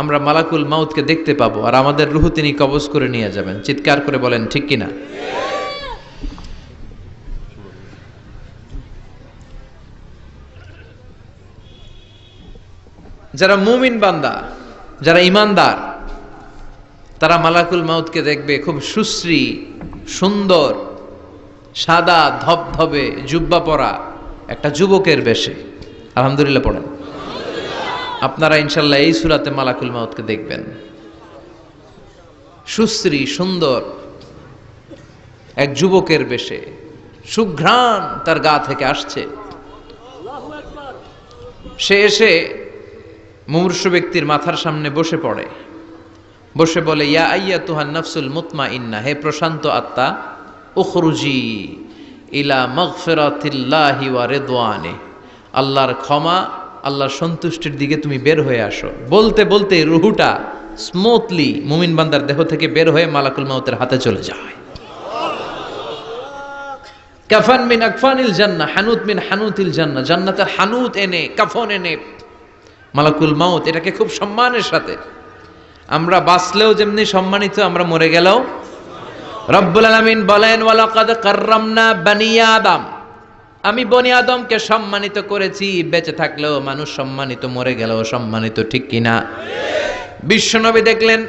আমরা মালাকুল মাউতকে দেখতে পাবো, আর আমাদের রূহ তিনি কবজ করে নিয়ে যাবেন। চিৎকার করে বলেন ঠিক কিনা? যারা মুমিন বান্দা, যারা ইমানদার, তারা মালাকুল মাউতকে দেখবে খুব সুশ্রী, সুন্দর, সাদা ধবধবে জুব্বা পরা একটা যুবকের বেশে। আলহামদুলিল্লাহ পড়েন। আপনারা ইনশাল্লাহ এই সূরাতে মালাকুল মাউতকে দেখবেন সুশ্রী সুন্দর এক যুবকের বেশে, সুঘ্রাণ তার গা থেকে আসছে। সে এসে মুমূর্ষু ব্যক্তির মাথার সামনে বসে পড়ে, বসে বলে, ইয়া আইয়াতুহান নাফসুল মুতমাইন্নাহ, হে প্রশান্ত আত্মা, উখরুজি ইলা মাগফিরাতিল্লাহি ওয়া রিদওয়ানি, আল্লাহর ক্ষমা, আল্লাহর সন্তুষ্টির দিকে তুমি বের হয়ে আসো। বলতে বলতে রুহুটা স্মুথলি মুমিন বান্দার দেহ থেকে বের হয়ে মালাকুল মাউতের হাতে চলে যায়। কাফান মিন আকফানিল জান্নাহ, হানুত মিন হানুতিল জান্নাহ, জান্নাতের হানুত এনে, কাফন এনে মালাকুল মাউত এটাকে খুব সম্মানের সাথে, আমরা বাঁচলেও যেমনি সম্মানিত, আমরা মরে গেলেও। রব্বুল আলামিন বলেন, ওয়ালাকাদ কাররামনা বানি আদম, আমি বনি আদমকে সম্মানিত করেছি। বেঁচে থাকলেও মানুষ সম্মানিত, মরে গেলেও সম্মানিত, ঠিক কিনা? বিশ্বনবী দেখলেন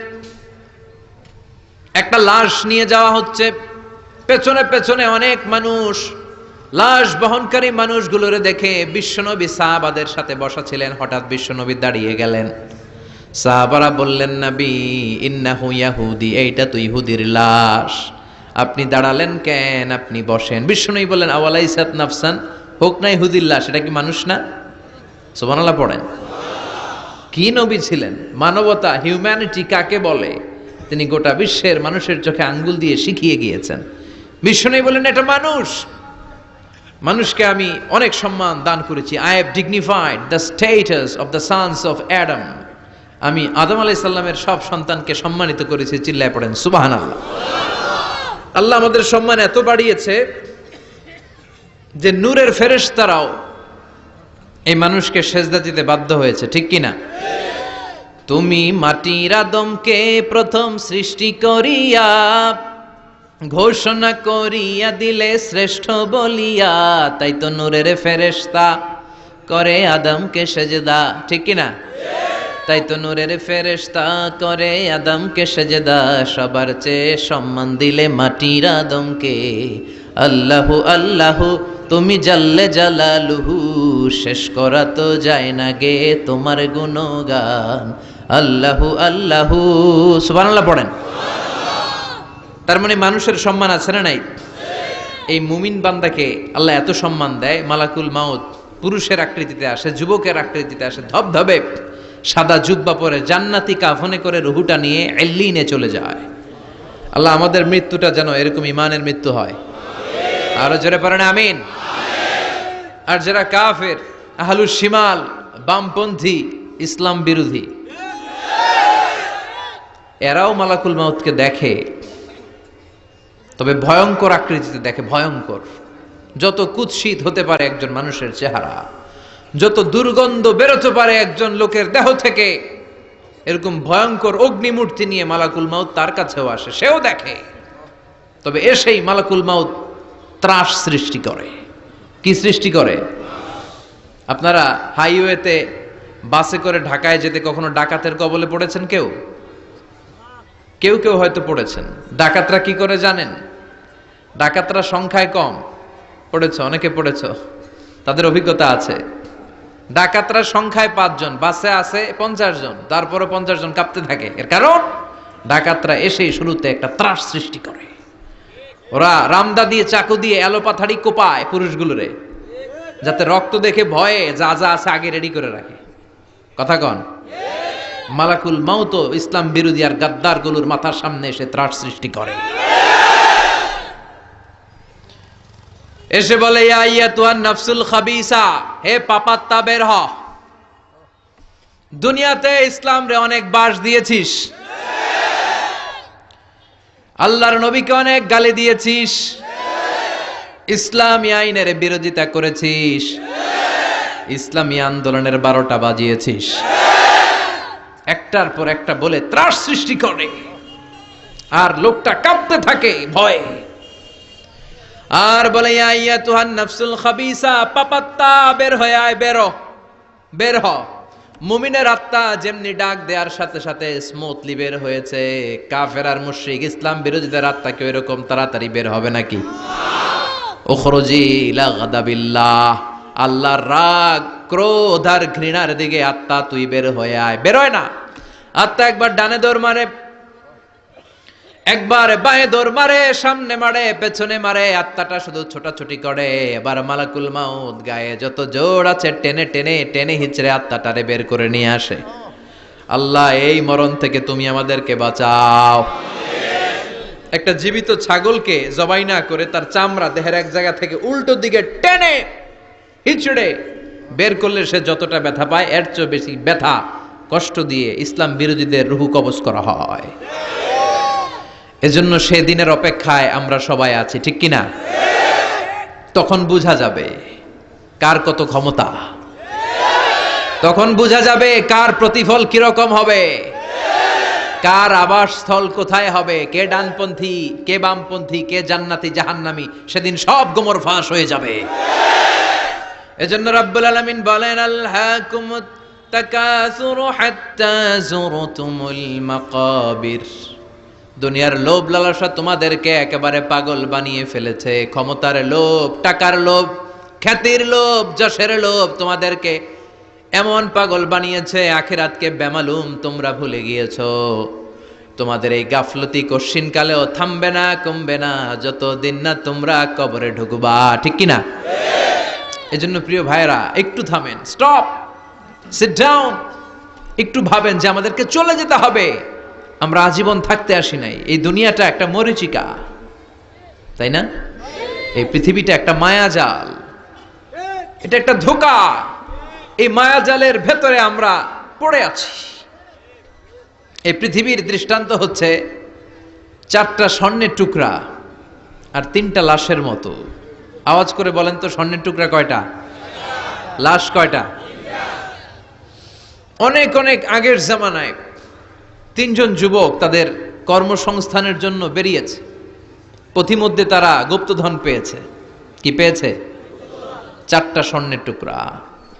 একটা লাশ নিয়ে যাওয়া হচ্ছে, পেছনে পেছনে অনেক মানুষ, লাশ বহনকারী মানুষগুলোরে দেখে বিশ্বনবী সাহাবাদের সাথে বসা ছিলেন, হঠাৎ বিশ্বনবী দাঁড়িয়ে গেলেন। সাহাবারা বললেন, নবী ইন্নাহু ইয়াহুদি, এইটা তো ইহুদির লাশ, আপনি দাঁড়ালেন কেন? আপনি বসেন। বিশ্বনবী বললেন, আওয়ালাইসাত নাফসান, হোক না ইহুদির লাশ, এটা কি মানুষ না? সুবহানাল্লাহ পড়েন। কি নবী ছিলেন! মানবতা, হিউম্যানিটি কাকে বলে তিনি গোটা বিশ্বের মানুষের চোখে আঙ্গুল দিয়ে শিখিয়ে গিয়েছেন। বিশ্বনবী বললেন, এটা মানুষ, মানুষকে আমি অনেক সম্মান দান করেছি। I have dignified the status of the sons of Adam, আমি আদম আলাইহিস সালামের সব সন্তানকে সম্মানিত করেছি। চিল্লায় পড়েন সুবহানাল্লাহ। আল্লাহ আমাদের সম্মান এত বাড়িয়েছে যে নূরের ফেরেশতারাও এই মানুষকে সেজদা দিতে বাধ্য হয়েছে, ঠিক কিনা? তুমি মাটির আদমকে প্রথম সৃষ্টি করিয়া ঘোষণা করিয়া দিলে শ্রেষ্ঠ বলিয়া, তাই তো নূরের ফেরেশতা করে আদমকে সেজদা, ঠিক কিনা? তাই তো নূরের ফেরেশতা করে আদমকে সেজদা, সবার চেয়ে সম্মান দিলে মাটির আদমকে। আল্লাহু আল্লাহু তুমি জাল্লে জালালুহু, শেষ করা তো যায় না গে তোমার গুণগান। আল্লাহু আল্লাহু, সুবহানাল্লাহ পড়েন। তার মানে মানুষের সম্মান আছে না নাই? এই মুমিন বান্দাকে আল্লাহ এত সম্মান দেয়, মালাকুল মাউত পুরুষের আকৃতিতে আসে, যুবকের আকৃতিতে আসে, ধবধবে সাদা জুব্বা পরে জান্নাতি কাফনে করে রুহুটা নিয়ে এল্লিনে চলে যায়। আল্লাহ আমাদের মৃত্যুটা যেন এরকম ইমানের মৃত্যু হয়। আরো জোরে পড়েন আমিন। আর যারা কাফের আহলুস শিমাল, বামপন্থী, ইসলাম বিরোধী, এরাও মালাকুল মাউতকে দেখে, তবে ভয়ঙ্কর আকৃতিতে দেখে, ভয়ঙ্কর। যত কুৎসিত হতে পারে একজন মানুষের চেহারা, যত দুর্গন্ধ বেরোতে পারে একজন লোকের দেহ থেকে, এরকম ভয়ঙ্কর অগ্নিমূর্তি নিয়ে মালাকুল মাউত তার কাছেও আসে, সেও দেখে। তবে এসেই মালাকুল মাউত ত্রাস সৃষ্টি করে। কি সৃষ্টি করে? আপনারা হাইওয়েতে বাসে করে ঢাকায় যেতে কখনো ডাকাতের কবলে পড়েছেন? কেউ কেউ কেউ হয়তো পড়েছেন। ডাকাতরা কি করে জানেন? ডাকাতরা সংখ্যায় কম। পড়েছ, অনেকে পড়েছ, তাদের অভিজ্ঞতা আছে। ডাকাতরা সংখ্যায় 5 জন, বাসে আছে 50 জন, তারপরও 50 জন কাঁপতে থাকে। এর কারণ ডাকাতরা এসেই শুরুতে একটা ত্রাস সৃষ্টি করে। ওরা রামদা দিয়ে, চাকু দিয়ে এলোপাথাড়ি কোপায় পুরুষগুলোরে, যাতে রক্ত দেখে ভয়ে যা যা আছে আগে রেডি করে রাখে। কথা কন? মালাকুল মাউত ইসলাম বিরোধী আর গাদ্দার গুলোর মাথার সামনে এসে ত্রাস সৃষ্টি করে। এসে বলে, ইয়া আইয়াতুহান নাফসুল খাবিসা, হে পাপাত্তা বের হ। দুনিয়াতে ইসলাম রে অনেক বাস দিয়েছিস, আল্লাহর নবীকে অনেক গালি দিয়েছিস, ইসলামী আইনের বিরোধিতা করেছিস, ইসলামী আন্দোলনের 12টা বাজিয়েছিস। একটার পর একটা বলে ত্রাস সৃষ্টি করে, আর লোকটা কাঁপতে থাকে ভয়ে। আর বলে, ইয়া আইয়াতুহান নাফসুল খাবিসা, পাপাত্তা বের হয়ে আয়, বের হ। মুমিনের আত্মা যেমনি ডাক দেওয়ার সাথে সাথে স্মুথলি বের হয়েছে, কাফের আর মুশরিক ইসলাম বিরোধীদের আত্মা কেউ এরকম তাড়াতাড়ি বের হবে নাকি? উখরুজি ইলা গাদাবিল্লাহ, আল্লাহর রাগ, ক্রোধ আর ঘৃণার দিকে আত্মা তুই বের হয়ে আয়। বের হয় না। আত্মা একবার ডানে দৌড় মারে, একবার বাঁয়ে দৌড় মারে, সামনে মারে, পেছনে মারে, আত্মাটা শুধু ছোটাছুটি করে। এবার মালাকুল মাউত গায়ে যত জোর আছে টেনে টেনে টেনে হিচড়ে আত্মাটারে বের করে নিয়ে আসে। আল্লাহ, এই মরণ থেকে তুমি আমাদেরকে বাঁচাও। একটা জীবিত ছাগলকে জবাই না করে তার চামড়া দেহের এক জায়গা থেকে উল্টো দিকে টেনে হিচড়ে বের করলে সে যতটা ব্যথা পায়, এর চেয়ে বেশি ব্যথা কষ্ট দিয়ে ইসলাম বিরোধীদের রুহু কবজ করা হয়। এজন্য সেদিনের অপেক্ষায় আমরা সবাই আছি, ঠিক কিনা? তখন বোঝা যাবে কার কত ক্ষমতা, তখন বোঝা যাবে কার প্রতিফল কিরকম হবে, কার আবাসস্থল কোথায় হবে, কে ডানপন্থী, কে বামপন্থী, কে জান্নাতি জাহান্নামী, সেদিন সব গোমর ফাঁস হয়ে যাবে। এজন্য রাব্বুল আলামিন বলেন, আলহাকুমুত তাকাসুরু হাত্তা যুরতুমুল মাকাবির। দুনিয়ার লোভ লালসা তোমাদেরকে একেবারে পাগল বানিয়ে ফেলেছে। ক্ষমতার লোভ, টাকার লোভ, খ্যাতির লোভ, যশের লোভ তোমাদেরকে এমন পাগল বানিয়েছে, আখিরাতকে বেমালুম তোমরা ভুলে গিয়েছো। তোমাদের এই গাফলতি কশিনকালেও থামবে না, কমবে না, যতদিন না তোমরা কবরে ঢুকবা, ঠিক কিনা? এজন্য প্রিয় ভাইরা, একটু থামেন, স্টপ, সিট ডাউন, একটু ভাবেন যে আমাদেরকে চলে যেতে হবে। আমরা আজীবন থাকতে আসি নাই। এই দুনিয়াটা একটা মরীচিকা, তাই না? এই পৃথিবীটা একটা মায়াজাল, এটা একটা ধোঁকা। এই মায়াজালের ভেতরে আমরা পড়ে আছি। এই পৃথিবীর দৃষ্টান্ত হচ্ছে 4টা স্বর্ণের টুকরা আর 3টা লাশের মতো। আওয়াজ করে বলেন তো, স্বর্ণের টুকরা কয়টা? লাশ কয়টা? অনেক অনেক আগের জামানায় 3 জন যুবক তাদের কর্মসংস্থানের জন্য বেরিয়েছে। পথিমধ্যে তারা গুপ্তধন পেয়েছে। কি পেয়েছে? 4টা স্বর্ণের টুকরা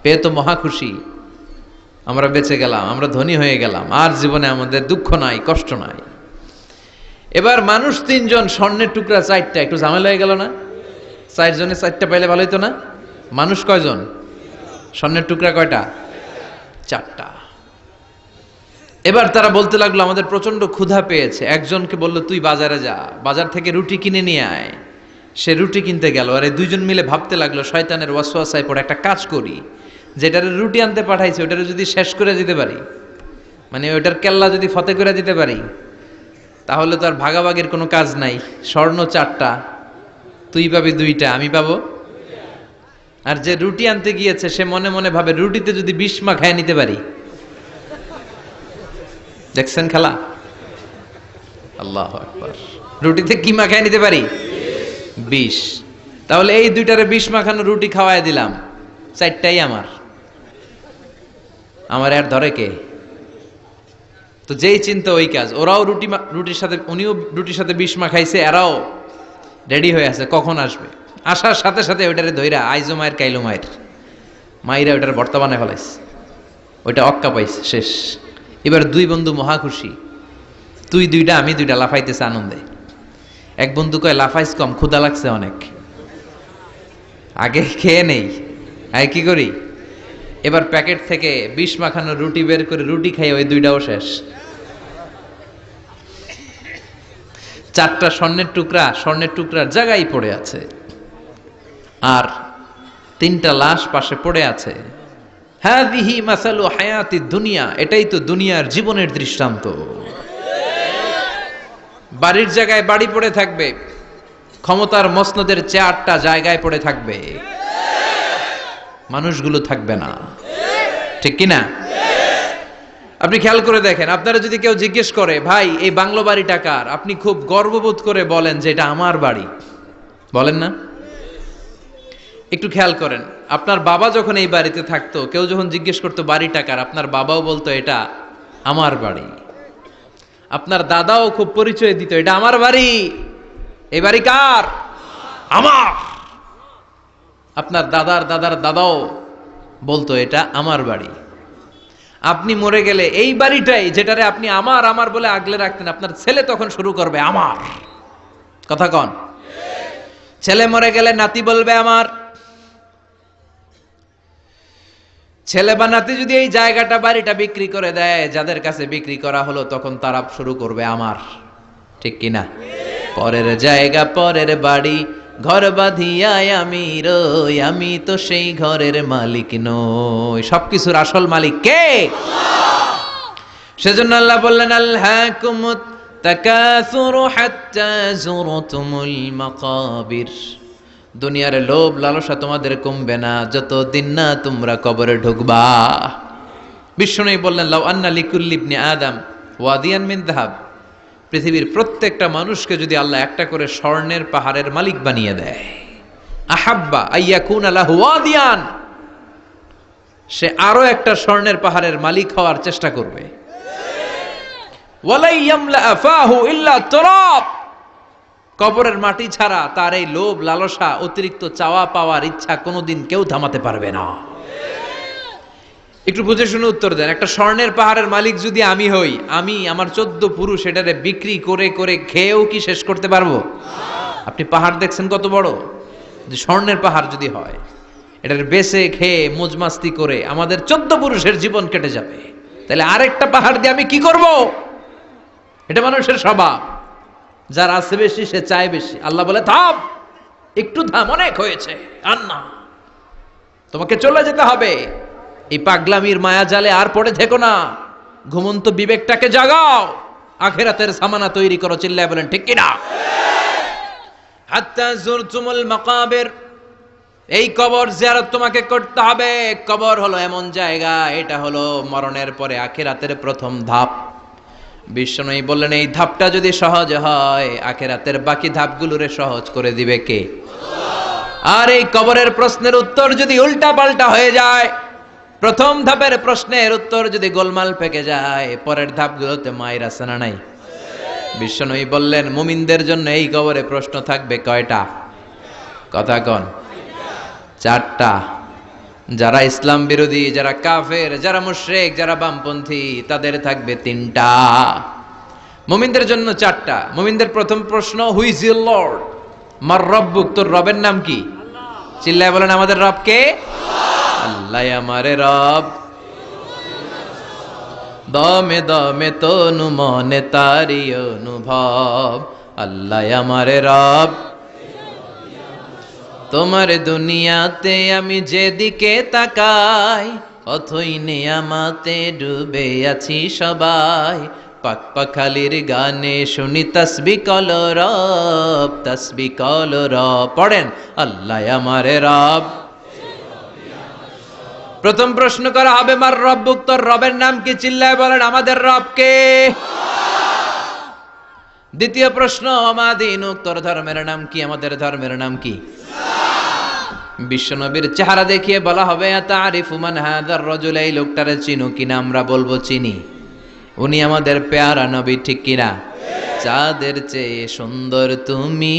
পেয়ে তো মহা খুশি, আমরা বেঁচে গেলাম, আমরা ধনী হয়ে গেলাম, আর জীবনে আমাদের দুঃখ নাই, কষ্ট নাই। এবার মানুষ 3 জন, স্বর্ণের টুকরা 4টা, একটু ঝামেলা হয়ে গেল না? 4 জনে 4টা পাইলে ভালো হতো না? মানুষ কয়জন? স্বর্ণের টুকরা কয়টা? 4টা। এবার তারা বলতে লাগলো, আমাদের প্রচন্ড ক্ষুধা পেয়েছে। একজনকে বললো, তুই বাজারে যা, বাজার থেকে রুটি কিনে নিয়ে আয়। সে রুটি কিনতে গেল। আর এই 2 জন মিলে ভাবতে লাগলো, শয়তানের ওয়াসওয়াসায় পড়ে একটা কাজ করি, যেটারে রুটি আনতে পাঠাইছে ওটারে যদি শেষ করে দিতে পারি, মানে ওটার কেল্লা যদি ফতে করে দিতে পারি, তাহলে তো আর ভাগাভাগির কোনো কাজ নাই। স্বর্ণ 4টা, তুই পাবি 2টা, আমি পাবো। আর যে রুটি আনতে গিয়েছে সে মনে মনে ভাবে রুটিতে যদি বিষ মাখায় নিতে পারি। দেখছেন খেলা? আল্লাহু আকবার। রুটিতে কি মাখায় নিতে পারি? বিষ। তাহলে এই দুইটারে বিষ মাখানো রুটি খাওয়ায় দিলাম, চারটাই আমার আর ধরে কে? তো যেই চিন্তা ওই কাজ। ওরাও রুটির সাথে, উনিও রুটির সাথে বিষ মাখাইছে, এরাও রেডি হয়ে আছে কখন আসবে। আসার সাথে সাথে ওইটারে ধইরা আইজো মায়ের কাইলো মায়ের মাইরা ওইটার ভর্তা বানায় ফেলাইছে। ওইটা অক্কা পাইছে, শেষ। এবার দুই বন্ধু মহা খুশি, তুই দুইটা আমি দুইটা, লাফাইতেছে আনন্দে। এক বন্ধু কয় লাফাইস কম, ক্ষুধা লাগছে অনেক, আগে খেয়ে নেই। আয় কি করি, এবার প্যাকেট থেকে বিষ মাখানো রুটি বের করে রুটি খাই, ওই দুইটাও শেষ। চারটা স্বর্ণের টুকরার জায়গায় পড়ে আছে, আর তিনটা লাশ পাশে পড়ে আছে। হাযিহি মাসালু হায়াতিদ দুনিয়া, এটাই তো দুনিয়ার জীবনের দৃষ্টান্ত। বাড়ির জায়গায় বাড়ি পড়ে থাকবে, ক্ষমতার মসনদের চেয়ারটা জায়গায় পড়ে থাকবে, মানুষগুলো থাকবে না, ঠিক কিনা? আপনি খেয়াল করে দেখেন, আপনারা যদি কেউ জিজ্ঞেস করে ভাই এই বাংলো বাড়িটা কার, আপনি খুব গর্ববোধ করে বলেন যে এটা আমার বাড়ি, বলেন না? একটু খেয়াল করেন, আপনার বাবা যখন এই বাড়িতে থাকতো, কেউ যখন জিজ্ঞেস করতো বাড়িটা কার, আপনার বাবাও বলতো এটা আমার বাড়ি। আপনার দাদাও খুব পরিচয় দিত, এটা আমার বাড়ি, এই বাড়ি কার? আমার। আপনার দাদার দাদার দাদাও বলতো এটা আমার বাড়ি। আপনি মরে গেলে এই বাড়িটাই, যেটারে আপনি আমার আমার বলে আগলে রাখতেন, আপনার ছেলে তখন শুরু করবে আমার। কথা কন? ছেলে মরে গেলে নাতি বলবে আমার। ছেলে বা নাতি যদি এই জায়গাটা বাড়িটা বিক্রি করে দেয়, যাদের কাছে বিক্রি করা হলো, তখন তারা শুরু করবে আমার, ঠিক কিনা? পরের জায়গা পরের বাড়ি, ঘর বাঁধিয়ায় আমি রই, আমি তো সেই ঘরের মালিক নই। সবকিছুর আসল মালিক কে? সেজন্য আল্লাহ বললেন আলহাকুমুত তাকাসুরু হাত্তা যুরতুমুল মাকাবির, দুনিয়ার লোভ লালসা তোমাদের কমবে না যতদিন না তোমরা কবরে ঢুকবা। বিষ্ণু বললেন লাউ আন্না লিকুল্লি ইবনি আদম ওয়াদিয়ান মিন যাহাব, পৃথিবীর প্রত্যেকটা মানুষকে যদি আল্লাহ একটা করে স্বর্ণের পাহাড়ের মালিক বানিয়ে দেয়, আহাব্বা আইয়াকুনা লাহু ওয়াদিয়ান, সে আরো একটা স্বর্ণের পাহাড়ের মালিক হওয়ার চেষ্টা করবে। ওয়ালাই ইয়ামলা আফাহু ইল্লা তুরাব, কবরের মাটি ছাড়া তার এই লোভ লালসা, অতিরিক্ত চাওয়া পাওয়ার ইচ্ছা কোনোদিন কেউ থামাতে পারবে না। একটু বুঝে শুনে উত্তর দেন, একটা স্বর্ণের পাহাড়ের মালিক যদি আমি হই, আমি আমার 14 পুরুষ এটারে বিক্রি করে করে খেয়েও কি শেষ করতে পারবো? আপনি পাহাড় দেখছেন কত বড়, যে স্বর্ণের পাহাড় যদি হয়, এটার বেচে খেয়ে মজমাস্তি করে আমাদের 14 পুরুষের জীবন কেটে যাবে, তাহলে আরেকটা পাহাড় দিয়ে আমি কি করব? এটা মানুষের স্বভাব, যার আছে বেশি সে চায় বেশি। আল্লাহ বলে থাম, একটু থাম, অনেক হয়েছে, আর না, তোমাকে চলে যেতে হবে। এই পাগলামির মায়া জালে আর পড়ে থেকো না, ঘুমন্ত বিবেকটাকে জাগাও, আখিরাতের সামানা তৈরি করো। চিল্লায় বলেন ঠিক কিনা? হাত্তা যুরতুমুল মাকাবির, এই কবর জিয়ারত তোমাকে করতে হবে। কবর হলো এমন জায়গা, এটা হলো মরণের পরে আখিরাতের প্রথম ধাপ। বিষ্ণু বললেন এই ধাপটা যদি সহজ হয়, আখিরাতের বাকি ধাপগুলোরে সহজ করে দিবে কে? আর এই কবরের প্রশ্নের উত্তর যদি উল্টা পাল্টা হয়ে যায়, প্রথম ধাপের প্রশ্নের উত্তর যদি গোলমাল পেকে যায়, পরের ধাপগুলোতে মায়ের আছে না নাই? বিষ্ণু বললেন মুমিনদের জন্য এই কবরে প্রশ্ন থাকবে কয়টা? কথা কন? 4টা। যারা ইসলাম বিরোধী, যারা কাফের, যারা মুশরিক, যারা বামপন্থী, তাদের থাকবে 3টা। মুমিনদের জন্য 4টা। মুমিনদের প্রথম প্রশ্ন, হু ইজ ইউর লর্ড? মার রব্বুক, তোর রবের নাম কি? চিল্লায় বলেন আমাদের রব কে? আল্লাহ আমারে রব, দমে দমে তনু মনে তারি অনুভব। আল্লাহ আমারে রব, তোমার দুনিয়াতে আমি যেদিকে তাকাই, অথই নিয়ামাতে ডুবে আছি সবাই। পাক পাখালির গানে শুনি তাসবিহ কল রব, পড়েন আল্লাহ আমারে রব, প্রথম প্রশ্ন করা হবে মার রব্বুক, তোর রবের নাম কি? চিল্লায় বলেন আমাদের রব কে। দ্বিতীয় প্রশ্ন ওমা দীনুক, তোর ধর্মের নাম কি? আমাদের ধর্মের নাম কি? বিশ্বনবীর চেহারা দেখিয়ে বলা হবে আতারিফু মান হাযার রাজুল, এই লোকটারে চিনো কিনা? আমরা বলবো চিনি, উনি আমাদের পেয়ারা নবী, ঠিক কিনা? চাঁদের চেয়ে সুন্দর তুমি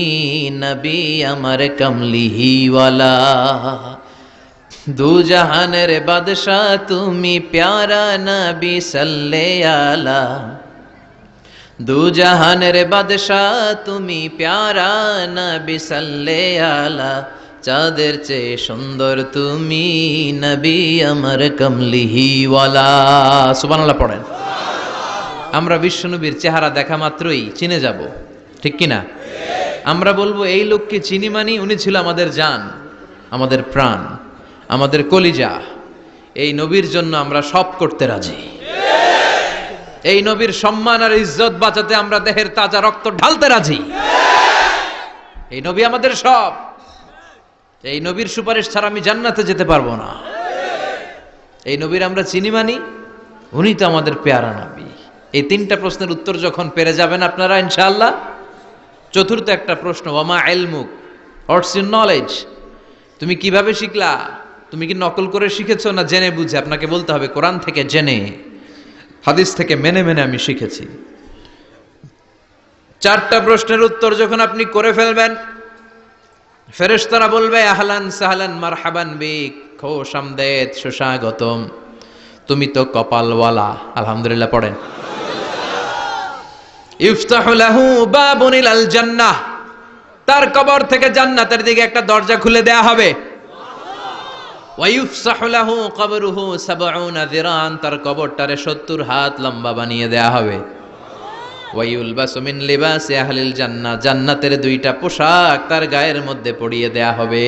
নবী আমার কমলিহিওয়ালা, দু জাহানের বাদশাহ তুমি প্যারা নবী সাল্লে আলা, দু জাহানের বাদশাহ তুমি প্যারা নবী সাল্লে আলা, চাঁদের চেয়ে সুন্দর তুমি নবী আমার কমলিহিওয়ালা। সুবহানাল্লাহ পড়েন। আমরা বিশ্বনবীর চেহারা দেখা মাত্রই চিনে যাব, ঠিক কিনা? আমরা বলবো এই লোককে চিনি, মানি উনি ছিল আমাদের জান, আমাদের প্রাণ, আমাদের কলিজা। এই নবীর জন্য আমরা সব করতে রাজি। এই নবীর সম্মান আর ইজ্জত বাঁচাতে আমরা দেহের তাজা রক্ত ঢালতে রাজি। এই নবী আমাদের সব। এই নবীর সুপারিশ ছাড়া আমি জান্নাতে যেতে পারবো না। এই নবীর আমরা চিনি, মানি উনি তো আমাদের পেয়ারা নবী। এই তিনটা প্রশ্নের উত্তর যখন পেরে যাবেন আপনারা ইনশাআল্লাহ, চতুর্থ একটা প্রশ্ন, ওয়ামা ইলমুক, হোয়াটস ইউর নলেজ? তুমি কিভাবে শিখলা? তুমি কি নকল করে শিখেছো না জেনে বুঝে? আপনাকে বলতে হবে কোরআন থেকে জেনে, হাদিস থেকে মেনে মেনে আমি শিখেছি। চারটা প্রশ্নের উত্তর যখন আপনি করে ফেলবেন, ফেরেশতারা বলবে আহলান সাহলান মারহাবান বিক, খোশ আমদেদ, সুস্বাগতম, তুমি তো কপালওয়ালা। আলহামদুলিল্লাহ পড়েন। ইফতাহু লাহু বাবুন ইলাল জান্নাহ, তার কবর থেকে জান্নাতের দিকে একটা দরজা খুলে দেয়া হবে। ওয়া ইফসাহু লাহু কবরুহু 70 যিরান, তার কবরটারে 70 হাত লম্বা বানিয়ে দেয়া হবে। ওয়া ইউলবাসু মিন লিবাসি আহলিল জান্নাহ, জান্নাতের দুইটা পোশাক তার গায়ের মধ্যে পরিয়ে দেয়া হবে।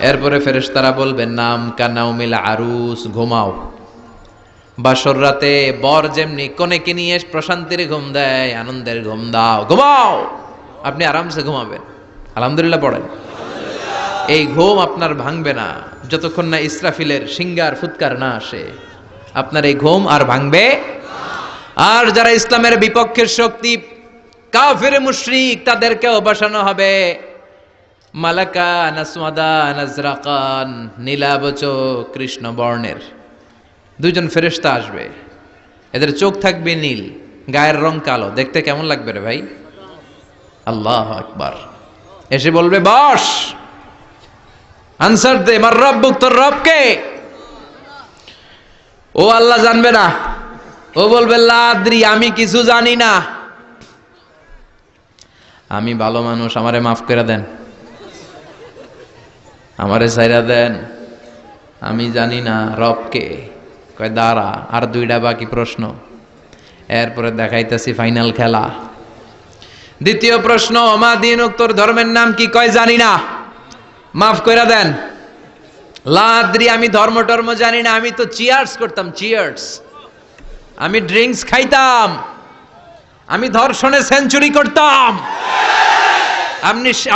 এরপরে ফেরেশতারা বলবেন নাম কানাউমিল আরুস, ঘুমাও। বাসর রাতে বর যেমনি কনেকে নিয়ে প্রশান্তির ঘুম দেয়, আনন্দের ঘুম দাও, ঘুমাও। আপনি আরামসে ঘুমাবেন। আলহামদুলিল্লাহ পড়েন। এই ঘুম আপনার ভাঙবে না যতক্ষণ না ইসরাফিলের সিঙ্গার ফুৎকার না আসে। আপনার এই ঘুম আর ভাঙবে। আর যারা ইসলামের বিপক্ষের শক্তি, কাফের মুশরিক, তাদেরকেও বসানো হবে মালাকা নাসওয়াদা নাজরাকান, নীলাবচ কৃষ্ণ বর্ণের দুইজন ফেরেশতা আসবে। এদের চোখ থাকবে নীল, গায়ের রং কালো। দেখতে কেমন লাগবে রে ভাই? আল্লাহু আকবার। এসে বলবে বস, আনসার দে, মার রব্বুক, তোর রব কে? ও আল্লাহ জানবে না। ও বলবে লা আদ্রি, আমি কিছু জানি না, আমি ভালো মানুষ, আমারে মাফ করে দেন, আমারে ছাইরা দেন, আমি জানি না রব কে। কয় দাঁড়া, আর দুইটা বাকি প্রশ্ন, এরপরে দেখাইতেছি ফাইনাল খেলা। দ্বিতীয় প্রশ্ন, ওমা দীনুক, তোর ধর্মের নাম কি? কয় জানি না, মাফ করে দেন। লা আদ্রি, আমি ধর্ম টর্ম জানি না, আমি তো চিয়ার্স করতাম, চিয়ার্স, আমি ড্রিঙ্কস খাইতাম, আমি ধর্ষণে সেঞ্চুরি করতাম,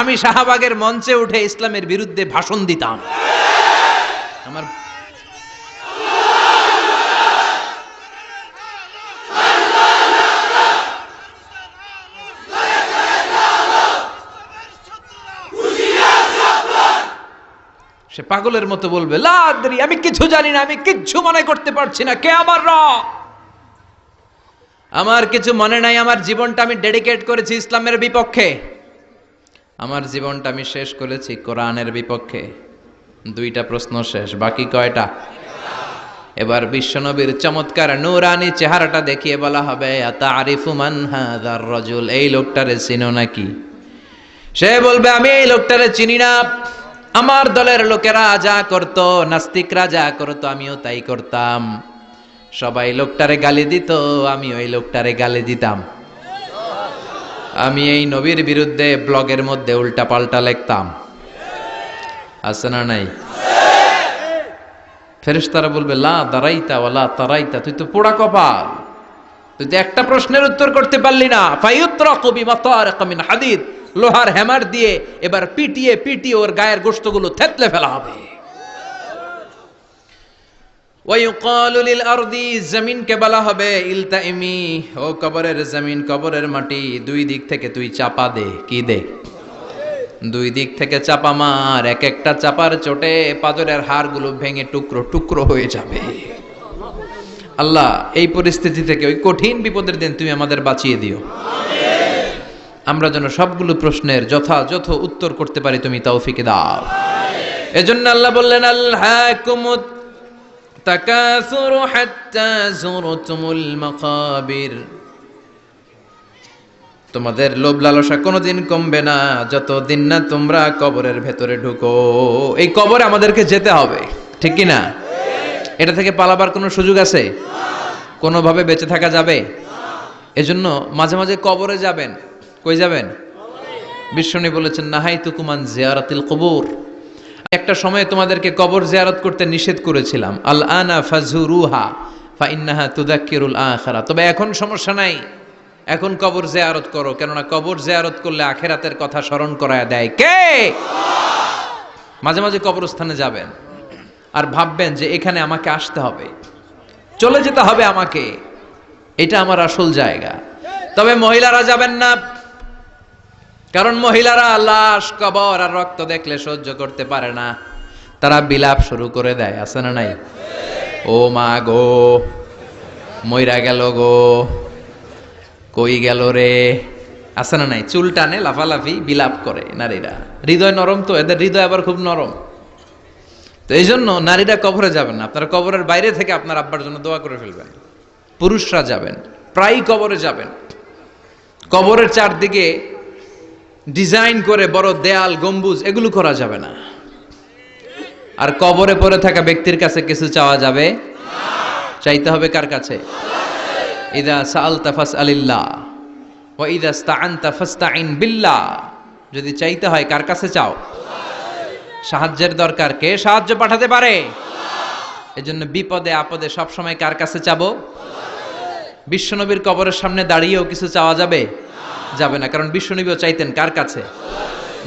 আমি শাহবাগের মঞ্চে উঠে ইসলামের বিরুদ্ধে ভাষণ দিতাম। আমার সে পাগলের মতো বলবে লা আদ্রি, আমি কিছু জানি না, আমি কিচ্ছু মনে করতে পারছি না, কে আমার রব? আমার কিছু মনে নাই, আমার জীবনটা আমি ডেডিকেট করেছি ইসলামের বিপক্ষে, আমার জীবনটা আমি শেষ করেছি কোরআনের বিপক্ষে। দুইটা প্রশ্ন শেষ, বাকি কয়টা? এবার বিশ্বনবীর চমৎকার নূরানি চেহারাটা দেখিয়ে বলা হবে আতারিফু মান হাযার রাজুল, এই লোকটারে চিনো নাকি? সে বলবে আমি এই লোকটারে চিনি না, আমার দলের লোকেরা যা করতো, নাস্তিকরা যা করতো, আমিও তাই করতাম। সবাই লোকটারে গালি দিত, আমি ওই লোকটারে গালি দিতাম। আমি এই নবীর বিরুদ্ধে ব্লগের মধ্যে উল্টা পাল্টা লিখতাম। আছে না নাই? ফেরেশতারা বলবে লা দারাইতা ওয়ালা তারাইতা, তুই তো পোড়া কপাল, তুই তো একটা প্রশ্নের উত্তর করতে পারলি না। ফায়ুতরাকু বিমাতারিক মিন হাদিদ, লোহার হ্যামার দিয়ে এবার পিটিয়ে পিটিয়ে ওর গায়ের গোশতগুলো থেতলে ফেলা হবে। ওয়ায়ুকালু লিল আরদি, জমিনকে বলা হবে ইলতাইমি, ও কবরের জমিন, কবরের মাটি, দুই দিক থেকে তুই চাপা দে। কি দে? দুই দিক থেকে চাপা মার। এক একটা চাপার চোটে পাজরের হাড়গুলো ভেঙে টুকরো টুকরো হয়ে যাবে। আল্লাহ, এই পরিস্থিতি থেকে, ওই কঠিন বিপদের দিন তুমি আমাদের বাঁচিয়ে দিও। আমরা যেন সবগুলো প্রশ্নের যথাযথ উত্তর করতে পারি, তুমি তৌফিক দাও। এজন্য আল্লাহ বললেন, আল্হাকুমুত তাকাসুরু হাত্তা যুরতুমুল মাকাবির, তোমাদের লোভ লালসা কোনোদিন কমবে না যতদিন না তোমরা কবরের ভেতরে ঢুকো। এই কবরে আমাদেরকে যেতে হবে, ঠিক কি না? এটা থেকে পালাবার কোনো সুযোগ আছে? কোনোভাবে বেঁচে থাকা যাবে? এজন্য মাঝে মাঝে কবরে যাবেন। কই যাবেন? বিশ্বনবী বলেছেন, নাহাইতুকুম আন জিয়ারাতিল কুবুর, একটা সময় তোমাদেরকে কবর জিয়ারত করতে নিষেধ করেছিলাম। আল আনা ফাজুরুহা ফাইন্নাহা তুযাক্কিরুল আখিরা, তবে এখন সমস্যা নাই, এখন কবর জিয়ারত করো, কেননা কবর জিয়ারত করলে আখিরাতের কথা স্মরণ করায় দেয় কে? মাঝে মাঝে কবরস্থানে যাবেন আর ভাববেন যে এখানে আমাকে আসতে হবে, চলে যেতে হবে আমাকে, এটা আমার আসল জায়গা। তবে মহিলারা যাবেন না, কারণ মহিলারা লাশ, কবর আর রক্ত দেখলে সহ্য করতে পারে না, তারা বিলাপ শুরু করে দেয়। আছে না নাই? ও মা গো, মইরা গেল গো, কই গেল রে, আছে না নাই? চুল টানে, লাফালাফি, বিলাপ করে নারীরা। হৃদয় নরম তো, এদের হৃদয় আবার খুব নরম। তো এই জন্য নারীরা কবরে যাবেন না, আপনারা কবরের বাইরে থেকে আপনার আব্বার জন্য দোয়া করে ফেলবেন। পুরুষরা যাবেন, প্রায় কবরে যাবেন। কবরের চারদিকে ডিজাইন করে বড় দেয়াল, গম্বুজ, এগুলো করা যাবে না। আর কবরে পড়ে থাকা ব্যক্তির কাছে কিছু চাওয়া যাবে? চাইতে হবে কার কাছে? ইদা সাআলতা ফাসআলিল্লাহ ওয়া ইদা ইসতাআনতা ফাসতাইন বিল্লাহ, যদি চাইতে হয় কার কাছে চাও? সাহায্যের দরকার, কে সাহায্য পাঠাতে পারে? এজন্য বিপদে আপদে সব সময় কার কাছে চাবো? বিশ্বনবীর কবরের সামনে দাঁড়িয়েও কিছু চাওয়া যাবে? যাবে না, কারণ বিশ্বনবীও চাইতেন কার কাছে?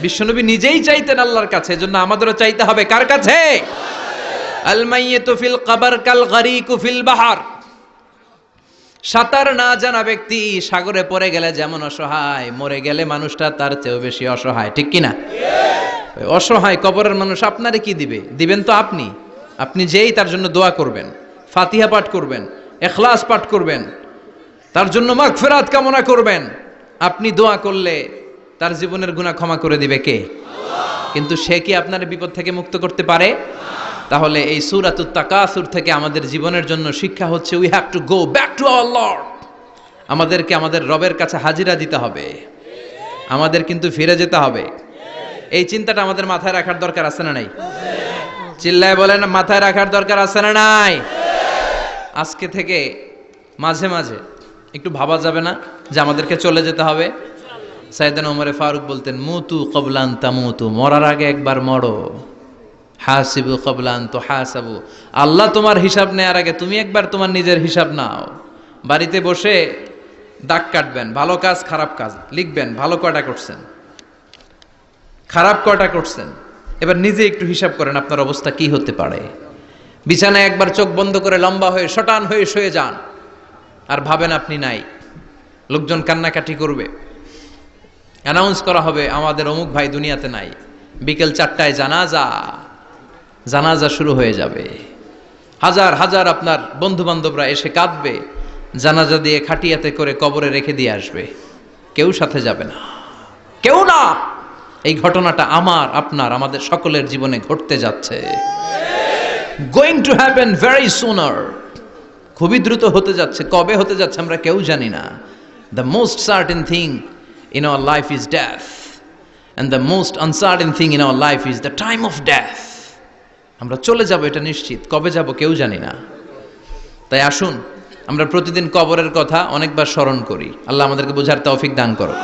বিশ্বনবী নিজেই চাইতেন আল্লাহর কাছে। এজন্য আমাদেরও চাইতে হবে কার কাছে? আল মাইয়িতু ফিল কবর কাল গরীকু ফিল বাহর, সাঁতার না জানা ব্যক্তি সাগরে পড়ে গেলে যেমন অসহায়, মরে গেলে মানুষটা তার চেয়েও বেশি অসহায়, ঠিক কি না? অসহায় কবরের মানুষ আপনারে কি দিবে? দিবেন তো আপনি। আপনি যেই তার জন্য দোয়া করবেন, ফাতিহা পাঠ করবেন, ইখলাস পাঠ করবেন, তার জন্য মাগফিরাত কামনা করবেন, আপনি দোয়া করলে তার জীবনের গুনাহ ক্ষমা করে দিবে কে? কিন্তু সে কি আপনার বিপদ থেকে মুক্ত করতে পারে? তাহলে এই সূরাতুত তাকাসুর থেকে আমাদের জীবনের জন্য শিক্ষা হচ্ছে, we have to go back to our Lord. আমাদেরকে আমাদের রবের কাছে হাজিরা দিতে হবে, আমাদের কিন্তু ফিরে যেতে হবে। এই চিন্তাটা আমাদের মাথায় রাখার দরকার আছে না নাই? চিল্লায় বলেন, মাথায় রাখার দরকার আছে না নাই? আজকে থেকে মাঝে মাঝে একটু ভাবা যাবে না যে আমাদেরকে চলে যেতে হবে? সাইয়েদনা ওমরে ফারুক বলতেন, মুতু ক্বাবলা আন তামুতু, মরার আগে একবার মরো। হাসিবু ক্বাবলা আন তুহাসাবু, আল্লাহ তোমার হিসাব নেওয়ার আগে তুমি একবার তোমার নিজের হিসাব নাও। বাড়িতে বসে দাগ কাটবেন, ভালো কাজ খারাপ কাজ লিখবেন, ভালো কয়টা করছেন, খারাপ কয়টা করছেন, এবার নিজে একটু হিসাব করেন আপনার অবস্থা কি হতে পারে। বিছানায় একবার চোখ বন্ধ করে লম্বা হয়ে শটান হয়ে শুয়ে যান, আর ভাবেন আপনি নাই। লোকজন কান্নাকাটি করবে, অ্যানাউন্স করা হবে আমাদের অমুক ভাই দুনিয়াতে নাই। বিকেল 4টায় জানাজা শুরু হয়ে যাবে। হাজার হাজার আপনার বন্ধু বান্ধবরা এসে কাঁদবে, জানাজা দিয়ে খাটিয়াতে করে কবরে রেখে দিয়ে আসবে। কেউ সাথে যাবে না, কেউ না। এই ঘটনাটা আমার, আপনার, আমাদের সকলের জীবনে ঘটতে যাচ্ছে। গোয়িং টু হ্যাপেন ভেরি সুনার, খুবই দ্রুত হতে যাচ্ছে। কবে হতে যাচ্ছে আমরা কেউ জানি না। The most certain thing in our life is death, and the most uncertain thing in our life is the time of death. আমরা চলে যাব, এটা নিশ্চিত। কবে যাব কেউ জানি না। তাই আসুন আমরা প্রতিদিন কবরের কথা অনেকবার স্মরণ করি। আল্লাহ আমাদেরকে বোঝার তৌফিক দান করো।